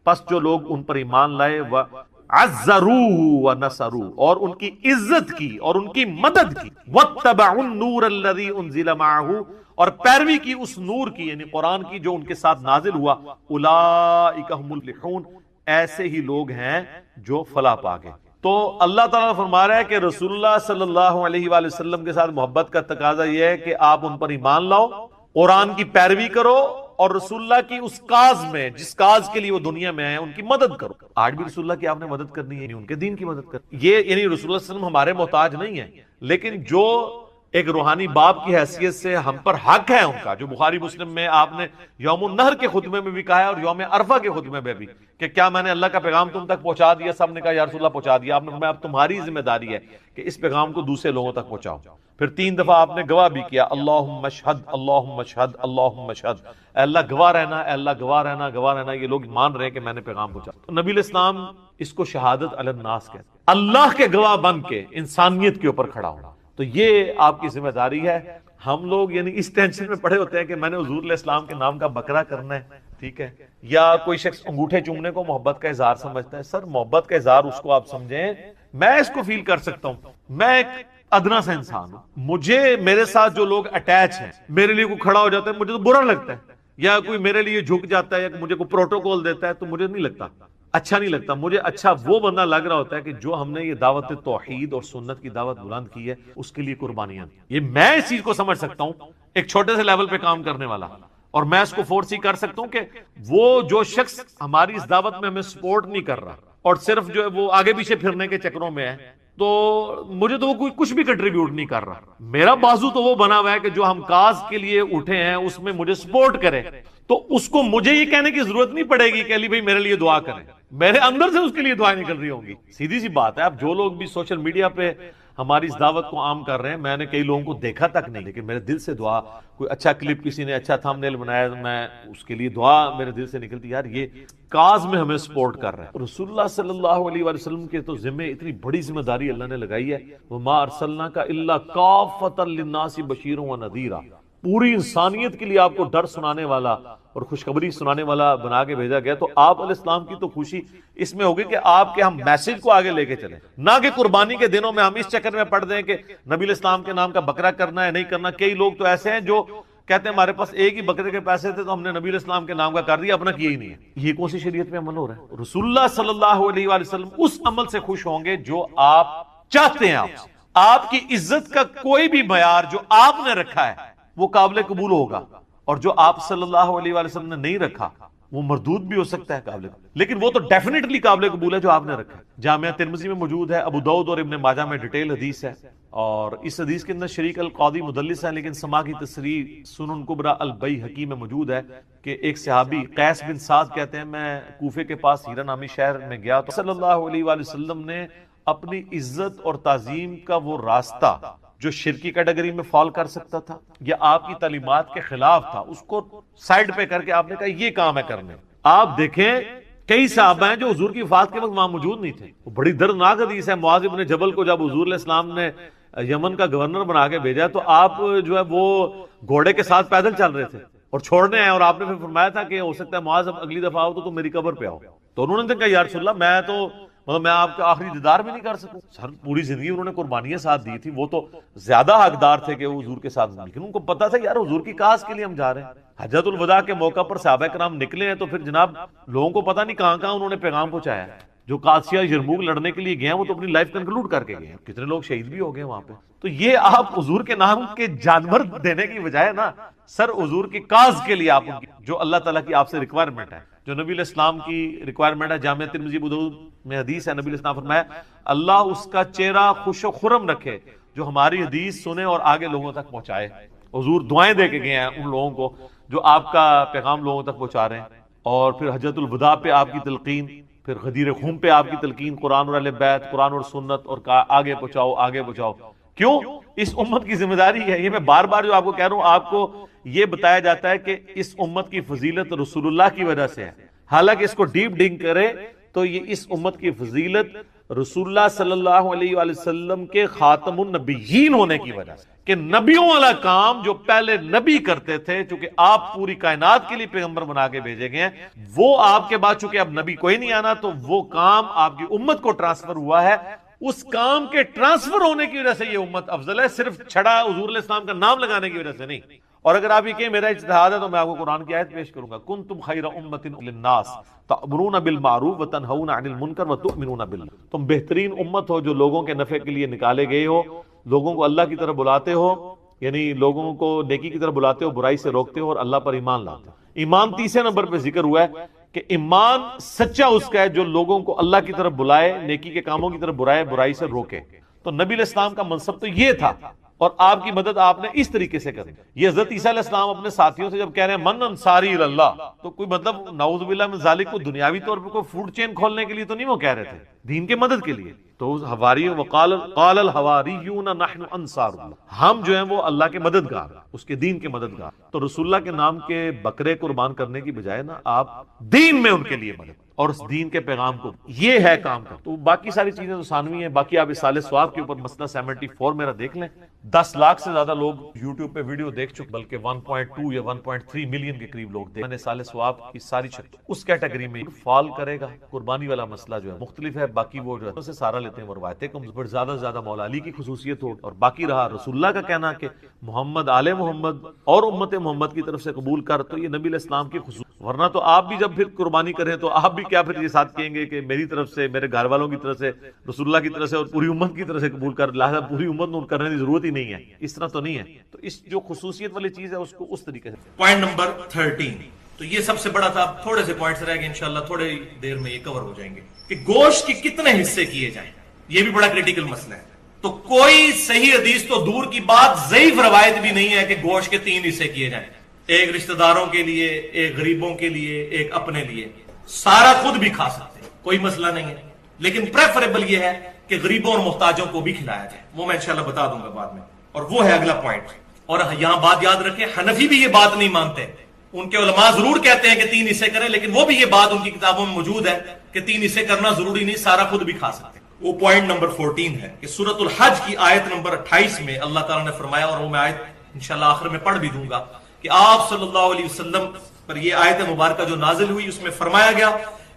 پس جو لوگ ان پر ایمان لائے وعزروہ ونصروہ، اور ان کی عزت کی اور ان کی مدد کی، واتبعوا النور الذی انزل معہ، اور پیروی کی اس نور کی یعنی قرآن کی جو ان کے ساتھ نازل ہوا، اولئک هم المفلحون، ایسے ہی لوگ ہیں جو فلاح پا گئے۔ تو اللہ تعالیٰ فرما رہا ہے کہ رسول اللہ صلی اللہ علیہ وآلہ وسلم کے ساتھ محبت کا تقاضا یہ ہے کہ آپ ان پر ایمان لاؤ، قرآن کی پیروی کرو، اور رسول اللہ کی اس کاز میں جس کاز کے لیے وہ دنیا میں آئے ان کی مدد کرو۔ آج بھی رسول اللہ کی آپ نے مدد کرنی ہے، یعنی ان کے دین کی مدد کرنی، یہ یعنی رسول اللہ صلی اللہ علیہ وسلم ہمارے محتاج نہیں ہیں، لیکن جو ایک روحانی باپ کی حیثیت سے ہم پر حق ہے ان کا، جو بخاری مسلم میں آپ نے یوم النہر کے خطبے میں بھی کہا ہے اور یوم عرفہ کے خطبے میں بھی کہ کیا میں نے اللہ کا پیغام تم تک پہنچا دیا؟ سب نے کہا یا رسول اللہ پہنچا دیا۔ آپ نے فرمایا اب تمہاری ذمہ داری ہے کہ اس پیغام کو دوسرے لوگوں تک پہنچاؤ۔ پھر 3 دفعہ آپ نے گواہ بھی کیا، اللہم اشہد اللہم اشہد اللہم اشہد، اے اللہ گواہ رہنا، اے اللہ گواہ رہنا، گواہ رہنا، یہ لوگ مان رہے ہیں کہ میں نے پیغام پہنچا۔ تو نبی علیہ السلام اس کو شہادت علی الناس کہتے ہیں، اللہ کے گواہ بن کے انسانیت کے اوپر کھڑا ہونا۔ تو یہ آپ کی ذمہ داری ہے۔ ہم لوگ یعنی اس ٹینشن میں پڑے ہوتے ہیں کہ میں نے حضور علیہ السلام کے نام کا بکرا کرنا ہے، ٹھیک ہے، یا کوئی شخص انگوٹھے چومنے کو محبت کا اظہار سمجھتا ہے۔ سر محبت کا اظہار اس کو آپ سمجھیں، میں اس کو فیل کر سکتا ہوں، میں ایک ادنا سا انسان ہوں، مجھے میرے ساتھ جو لوگ اٹیچ ہیں، میرے لیے کوئی کھڑا ہو جاتا ہے مجھے تو برا لگتا ہے، یا کوئی میرے لیے جھک جاتا ہے یا مجھے کوئی پروٹوکول دیتا ہے تو مجھے نہیں لگتا، اچھا نہیں لگتا۔ مجھے اچھا وہ بندہ لگ رہا ہوتا ہے کہ جو ہم نے یہ دعوت توحید اور سنت کی دعوت بلند کی ہے اس کے لیے قربانیاں دی۔ یہ میں اس چیز کو سمجھ سکتا ہوں، ایک چھوٹے سے لیول پہ کام کرنے والا، اور میں اس کو فورس ہی کر سکتا ہوں کہ وہ جو شخص ہماری اس دعوت میں ہمیں سپورٹ نہیں کر رہا اور صرف جو ہے وہ آگے پیچھے پھرنے کے چکروں میں ہے، تو مجھے تو وہ کوئی کچھ بھی کنٹریبیوٹ نہیں کر رہا۔ میرا بازو تو وہ بنا ہوا ہے کہ جو ہم کاز کے لیے اٹھے ہیں اس میں مجھے سپورٹ کرے، تو اس کو مجھے یہ کہنے کی ضرورت نہیں پڑے گی کہ علی بھائی میرے لیے دعا کریں، میرے اندر سے اس کے لیے دعائیں نکل رہی ہوں گی۔ سیدھی سی بات ہے۔ اب جو لوگ بھی سوشل میڈیا پہ ہماری اس دعوت کو عام کر رہے ہیں، میں نے کئی لوگوں کو دیکھا تک نہیں، لیکن میرے دل سے دعا، کوئی اچھا کلپ کسی نے اچھا تھم نیل بنایا، میں اس کے لیے دعا میرے دل سے نکلتی، یار یہ کاز میں ہمیں سپورٹ کر رہا ہے۔ رسول اللہ صلی اللہ علیہ وآلہ وسلم کے تو ذمہ اتنی بڑی ذمہ داری اللہ نے لگائی ہے، وَمَا أَرْسَلْنَاكَ إِلَّا كَافَّةً لِلنَّاسِ بَشِيرًا وَنَذِيرًا، پوری انسانیت کے لیے آپ کو ڈر سنانے والا اور خوشخبری سنانے والا بنا کے بھیجا گیا۔ تو آپ علیہ السلام کی تو خوشی اس میں ہوگی کہ آپ کے ہم میسج کو آگے لے کے چلیں، نہ کہ قربانی کے دنوں میں ہم اس چکر میں پڑ دیں کہ نبی علیہ السلام کے نام کا بکرا کرنا ہے نہیں کرنا۔ کئی لوگ تو ایسے ہیں جو کہتے ہیں ہمارے پاس ایک ہی بکرے کے پیسے تھے تو ہم نے نبی علیہ السلام کے نام کا کر دیا، اپنا کیا ہی نہیں ہے۔ یہ کون سی شریعت میں عمل ہو رہا ہے؟ رسول اللہ صلی اللہ علیہ وآلہ وسلم اس عمل سے خوش ہوں گے جو آپ چاہتے ہیں۔ آپ کی عزت کا کوئی بھی معیار جو آپ نے رکھا ہے وہ قابل قبول ہوگا، اور جو آپ صلی اللہ علیہ وآلہ وسلم نے نہیں رکھا وہ مردود بھی ہو سکتا ہے قابل قبول، لیکن وہ تو ڈیفینیٹلی قابل قبول ہے جو آپ نے رکھا ہے۔ جامعہ ترمذی میں موجود ہے، ابو داؤد اور ابن ماجہ میں ڈیٹیل حدیث ہے، اور اس حدیث کے اندر شریک القاضی مدلس ہے، لیکن سما کی تصریح سنن کبریٰ البیہقی میں موجود ہے کہ ایک صحابی قیس بن سعد کہتے ہیں میں کوفے کے پاس ہیرا نامی شہر میں گیا تو صلی اللہ علیہ وآلہ وسلم نے اپنی عزت اور تعظیم کا وہ راستہ جو شرکی کیٹیگری میں فال کر سکتا تھا یا آپ کی تعلیمات کے خلاف تھا، اس کو سائڈ پہ کر کے آپ نے کہا یہ کام ہے کرنے۔ آپ دیکھیں کئی صحابہ ہیں جو حضور کی وفات کے وقت وہاں موجود نہیں تھے۔ وہ بڑی دردناک حدیث ہے، معاذ بن جبل کو جب حضور علیہ السلام نے یمن کا گورنر بنا کے بھیجا تو آپ جو ہے وہ گھوڑے کے ساتھ پیدل چل رہے تھے اور چھوڑنے آئے، اور آپ نے پھر فرمایا تھا کہ ہو سکتا ہے معاذ اب اگلی دفعہ آؤ تو میری قبر پہ آؤ۔ تو انہوں نے کہا یا رسول اللہ میں تو میں آپ کا آخری دیدار بھی نہیں کر سکوں۔ سر پوری زندگی انہوں نے قربانیاں ساتھ دی تھی، وہ تو زیادہ حقدار تھے کہ وہ حضور کے ساتھ، لیکن ان کو پتا تھا یار حضور کی کاز کے لیے ہم جا رہے ہیں۔ حجۃ الوداع کے موقع پر صحابہ کرام نکلے ہیں تو پھر جناب لوگوں کو پتا نہیں کہاں کہاں انہوں نے پیغام پہنچایا ہے۔ جو قادسیہ یرموک لڑنے کے لیے گئے ہیں وہ تو اپنی لائف کنکلوڈ کر کے گئے ہیں، کتنے لوگ شہید بھی ہو گئے وہاں پہ۔ تو یہ آپ حضور کے نام کے جانور دینے کی بجائے نا سر حضور کی کاز کے لیے آپ ان کی جو اللہ تعالیٰ کی آپ سے ریکوائرمنٹ ہے، جو نبی علیہ السلام کی ریکوائرمنٹ ہے، جامعہ ترمذی ابو داؤد میں حدیث ہے، نبی علیہ السلام فرمایا اللہ اس کا چہرہ خوش و خرم رکھے جو ہماری حدیث سنے اور آگے لوگوں تک پہنچائے۔ حضور دعائیں دے کے گئے ہیں ان لوگوں کو جو آپ کا پیغام لوگوں تک پہنچا رہے ہیں، اور پھر حجۃ الوداع پہ آپ کی تلقین، پھر غدیر خم پہ آپ کی تلقین، قرآن اور اہل بیت، قرآن اور سنت، اور آگے پہنچاؤ آگے پہنچاؤ۔ کیوں؟ اس امت کی ذمہ داری ہے۔ یہ میں بار بار جو آپ کو کہہ رہا ہوں، آپ کو یہ بتایا جاتا ہے کہ اس امت کی فضیلت رسول اللہ کی وجہ سے ہے، حالانکہ اس کو ڈیپ ڈنگ کرے تو یہ اس امت کی فضیلت رسول اللہ صلی اللہ علیہ وآلہ وسلم کے خاتم النبیین ہونے کی وجہ سے، کہ نبیوں والا کام جو پہلے نبی کرتے تھے، چونکہ آپ پوری کائنات کے لیے پیغمبر بنا کے بھیجے گئے ہیں، وہ آپ کے بعد چونکہ اب نبی کوئی نہیں آنا تو وہ کام آپ کی امت کو ٹرانسفر ہوا ہے. اس کام کے ٹرانسفر ہونے کی وجہ سے یہ امت افضل ہے، صرف چھڑا حضور علیہ السلام کا نام لگانے کی وجہ سے نہیں. اور اگر آپ یہ کہیں میرا اجتہاد ہے تو میں آپ کو قرآن کی آیت پیش کروں گا، کنتم خیر امۃ للناس تأمرون بالمعروف وتنہون عن المنکر وتؤمنون باللہ. تم بہترین امت ہو جو لوگوں کے نفع کے لیے نکالے گئے ہو، لوگوں کو اللہ کی طرف بلاتے ہو، یعنی لوگوں کو نیکی کی طرف بلاتے ہو، برائی سے روکتے ہو اور اللہ پر ایمان لاتے ہو. ایمان تیسرے نمبر پہ ذکر ہوا ہے کہ ایمان سچا اس کا ہے جو لوگوں کو اللہ کی طرف بلائے، نیکی کے کاموں کی طرف برائے، برائی سے روکے. تو نبی علیہ السلام کا منصب تو یہ تھا، اور آپ کی مدد آپ نے اس طریقے سے کرنی. یہ حضرت عیسیٰ علیہ السلام اپنے ساتھیوں سے جب کہہ رہے ہیں من انصاری اللہ، تو کوئی مطلب نعوذ باللہ من ذالک کو دنیاوی طور پہ کوئی فوڈ چین کھولنے کے لیے تو نہیں وہ کہہ رہے تھے، دین کے مدد کے لیے. تو حواری وقال الحواریون نحن انصار اللہ، ہم جو ہیں وہ اللہ کے مددگار، اس کے دین کے مددگار. تو رسول اللہ کے نام کے بکرے قربان کرنے کی بجائے نا آپ دین میں ان کے لیے مدد اور اس دین کے پیغام کو، یہ ہے کام کا. تو باقی ساری چیزیں تو ثانوی ہیں. باقی آپ اصالہ ثواب کے اوپر مسئلہ 74 میرا دیکھ لیں. 10 لاکھ سے زیادہ لوگ یوٹیوب پہ ویڈیو دیکھ چکے، بلکہ 1.2 یا 1.3 ملین کے قریب لوگ دیکھ. میں نے اصالہ ثواب کی ساری شکل اس کیٹیگری میں فال کرے گا. قربانی والا مسئلہ جو ہے مختلف ہے، باقی وہ جو ہے سے سارا لیتے ہیں، وہ روایتیں کم پر زیادہ سے زیادہ مولا علی کی خصوصیت ہو. اور باقی رہا رسول اللہ کا کہنا کہ محمد آل محمد اور امت محمد کی طرف سے قبول کر، تو یہ نبی علیہ السلام کی خصوصیت. ورنہ تو آپ بھی جب پھر قربانی کریں تو آپ بھی کیا پھر یہ ساتھ کہیں گے کہ میری طرف سے، میرے گھر والوں کی طرف سے، رسول اللہ کی طرف سے اور پوری امت کی طرف سے قبول کر، لہذا پوری امت نور کرنے کی ضرورت ہی نہیں ہے. اس طرح تو نہیں ہے. تو اس جو خصوصیت والی چیز ہے اس کو اس طریقے سے. پوائنٹ نمبر 13، تو یہ سب سے بڑا تھا. تھوڑے سے پوائنٹس رہ گئے، انشاءاللہ تھوڑے دیر میں یہ کور ہو جائیں گے کہ گوشت کے کتنے حصے کیے جائیں. یہ بھی بڑا کریٹیکل مسئلہ ہے. تو کوئی صحیح حدیث تو دور کی بات، ضعیف روایت بھی نہیں ہے کہ گوشت کے 3 حصے کیے جائیں، ایک رشتہ داروں کے لیے، ایک غریبوں کے لیے، ایک اپنے لیے. سارا خود بھی کھا سکتے ہیں، کوئی مسئلہ نہیں ہے، لیکن پریفریبل یہ ہے کہ غریبوں اور محتاجوں کو بھی کھلایا جائے. وہ میں انشاءاللہ بتا دوں گا بعد میں. اور وہ ہے اگلا پوائنٹ. اور یہاں بات یاد رکھیں، حنفی بھی یہ بات نہیں مانتے. ان کے علماء ضرور کہتے ہیں کہ 3 حصے کریں، لیکن وہ بھی یہ بات ان کی کتابوں میں موجود ہے کہ 3 حصے کرنا ضروری نہیں، سارا خود بھی کھا سکتے ہیں. وہ پوائنٹ نمبر 14 ہے کہ سورۃ الحج کی آیت نمبر 28 میں اللہ تعالیٰ نے فرمایا، اور وہ میں آیت انشاءاللہ آخر میں پڑھ بھی دوں گا، کہ آپ صلی اللہ علیہ وسلم پر یہ آیت مبارکہ جو نازل ہوئی اس میں فرمایا گیا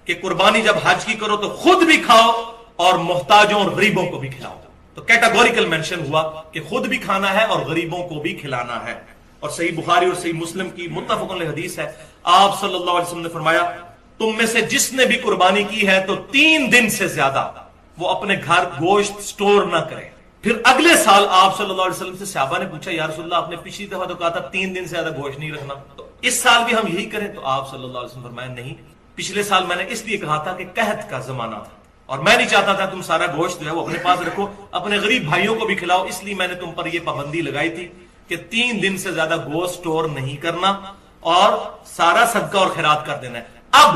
کہ قربانی جب حج کی کرو تو خود بھی کھاؤ اور محتاجوں اور غریبوں کو بھی کھلاؤ. تو کیٹاگوریکل مینشن ہوا کہ خود بھی کھانا ہے اور غریبوں کو بھی کھلانا ہے. اور صحیح بخاری اور صحیح مسلم کی متفق علیہ حدیث ہے، آپ صلی اللہ علیہ وسلم نے فرمایا، تم میں سے جس نے بھی قربانی کی ہے تو 3 دن سے زیادہ وہ اپنے گھر گوشت سٹور نہ کرے. پھر اگلے سال آپ صلی اللہ علیہ وسلم سے صحابہ نے پوچھا، یا رسول اللہ آپ نے پچھلی دفعہ تو کہا تھا 3 دن سے زیادہ گوشت نہیں رکھنا، تو اس سال بھی ہم یہی کریں؟ تو آپ صلی اللہ علیہ وسلم فرمایا نہیں، پچھلے سال میں نے اس لیے کہا تھا کہ قحط کا زمانہ تھا اور میں نہیں چاہتا تھا تم سارا گوشت جو ہے وہ اپنے پاس رکھو، اپنے غریب بھائیوں کو بھی کھلاؤ، اس لیے میں نے تم پر یہ پابندی لگائی تھی کہ 3 دن سے زیادہ گوشت سٹور نہیں کرنا اور سارا صدقہ اور خیرات کر دینا ہے. اب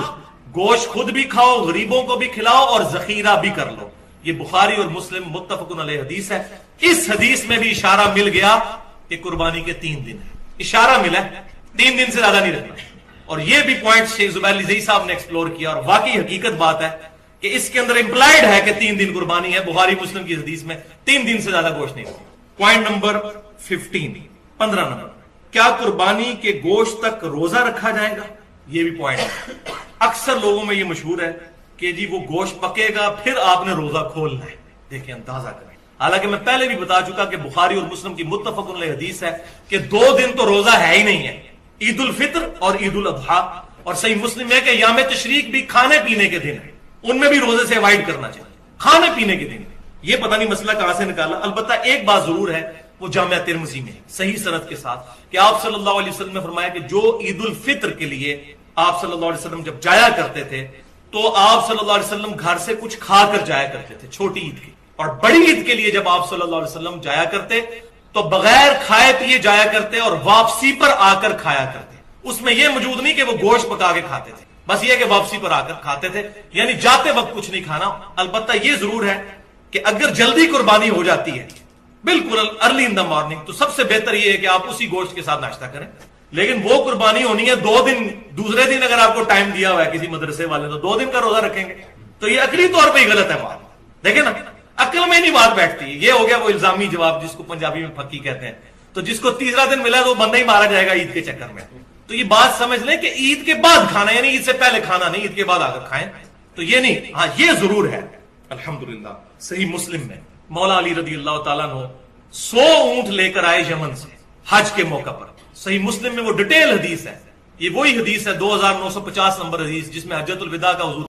گوشت خود بھی کھاؤ، غریبوں کو بھی کھلاؤ اور ذخیرہ بھی کر لو. یہ بخاری اور مسلم متفق علیہ حدیث ہے. اس حدیث میں بھی اشارہ مل گیا کہ قربانی کے 3 دن ہے، اشارہ ملا 3 دن سے زیادہ نہیں رکھنا. اور یہ بھی پوائنٹ شیخ زبیر علی صاحب نے ایکسپلور کیا، اور واقعی حقیقت بات ہے کہ اس کے اندر امپلائڈ ہے کہ 3 دن قربانی ہے. بخاری مسلم کی حدیث میں 3 دن سے زیادہ گوشت نہیں. پوائنٹ نمبر 15 نمبر، کیا قربانی کے گوشت تک روزہ رکھا جائے گا؟ یہ بھی پوائنٹ ہے. اکثر لوگوں میں یہ مشہور ہے کہ جی وہ گوشت پکے گا پھر آپ نے روزہ کھولنا ہے. دیکھیں اندازہ کریں، حالانکہ میں پہلے بھی بتا چکا کہ بخاری اور مسلم کی متفق علیہ حدیث ہے کہ 2 دن تو روزہ ہے ہی نہیں ہے، عید الفطر اور عید الاضحیٰ. اور صحیح مسلم ہے کہ یوم تشریق بھی کھانے پینے کے دن ہے، ان میں بھی روزے سے اوائڈ کرنا چاہیے، کھانے پینے کے دن. یہ پتہ نہیں مسئلہ کہاں سے نکالا. البتہ ایک بات ضرور ہے، وہ جامعہ ترمذی میں صحیح سند کے ساتھ کہ آپ صلی اللہ علیہ وسلم نے فرمایا کہ جو عید الفطر کے لیے آپ صلی اللہ علیہ وسلم جب جایا کرتے تھے تو آپ صلی اللہ علیہ وسلم گھر سے کچھ کھا کر جایا کرتے تھے چھوٹی عید کی، اور بڑی عید کے لیے جب آپ صلی اللہ علیہ وسلم جایا کرتے تو بغیر کھائے پیے جایا کرتے اور واپسی پر آ کر کھایا کرتے. اس میں یہ موجود نہیں کہ وہ گوشت پکا کے کھاتے تھے، بس یہ کہ واپسی پر آ کر کھاتے تھے، یعنی جاتے وقت کچھ نہیں کھانا. البتہ یہ ضرور ہے کہ اگر جلدی قربانی ہو جاتی ہے بالکل ارلی ان دا مارننگ، تو سب سے بہتر یہ ہے کہ آپ اسی گوشت کے ساتھ ناشتہ کریں. لیکن وہ قربانی ہونی ہے 2 دن، دوسرے دن اگر آپ کو ٹائم دیا ہوا ہے کسی مدرسے والے تو 2 دن کا روزہ رکھیں گے. تو یہ عقلی طور پہ ہی غلط ہے بات. دیکھیں نا, عقل میں نہیں بات بیٹھتی. یہ ہو گیا وہ الزامی جواب جس کو پنجابی میں پھکی کہتے ہیں. تو جس کو تیسرا دن ملا تو وہ بندہ ہی مارا جائے گا عید کے چکر میں. تو یہ بات سمجھ لیں کہ عید کے بعد کھانا, یعنی عید سے پہلے کھانا نہیں, عید کے بعد آ کر کھائیں. تو یہ نہیں. ہاں یہ ضرور ہے الحمدللہ صحیح مسلم میں مولا علی رضی اللہ تعالیٰ عنہ 100 اونٹ لے کر آئے یمن سے حج کے موقع پر. صحیح مسلم میں وہ ڈیٹیل حدیث ہے. یہ وہی حدیث ہے 2950 نمبر حدیث جس میں حجۃ الوداع کا حضور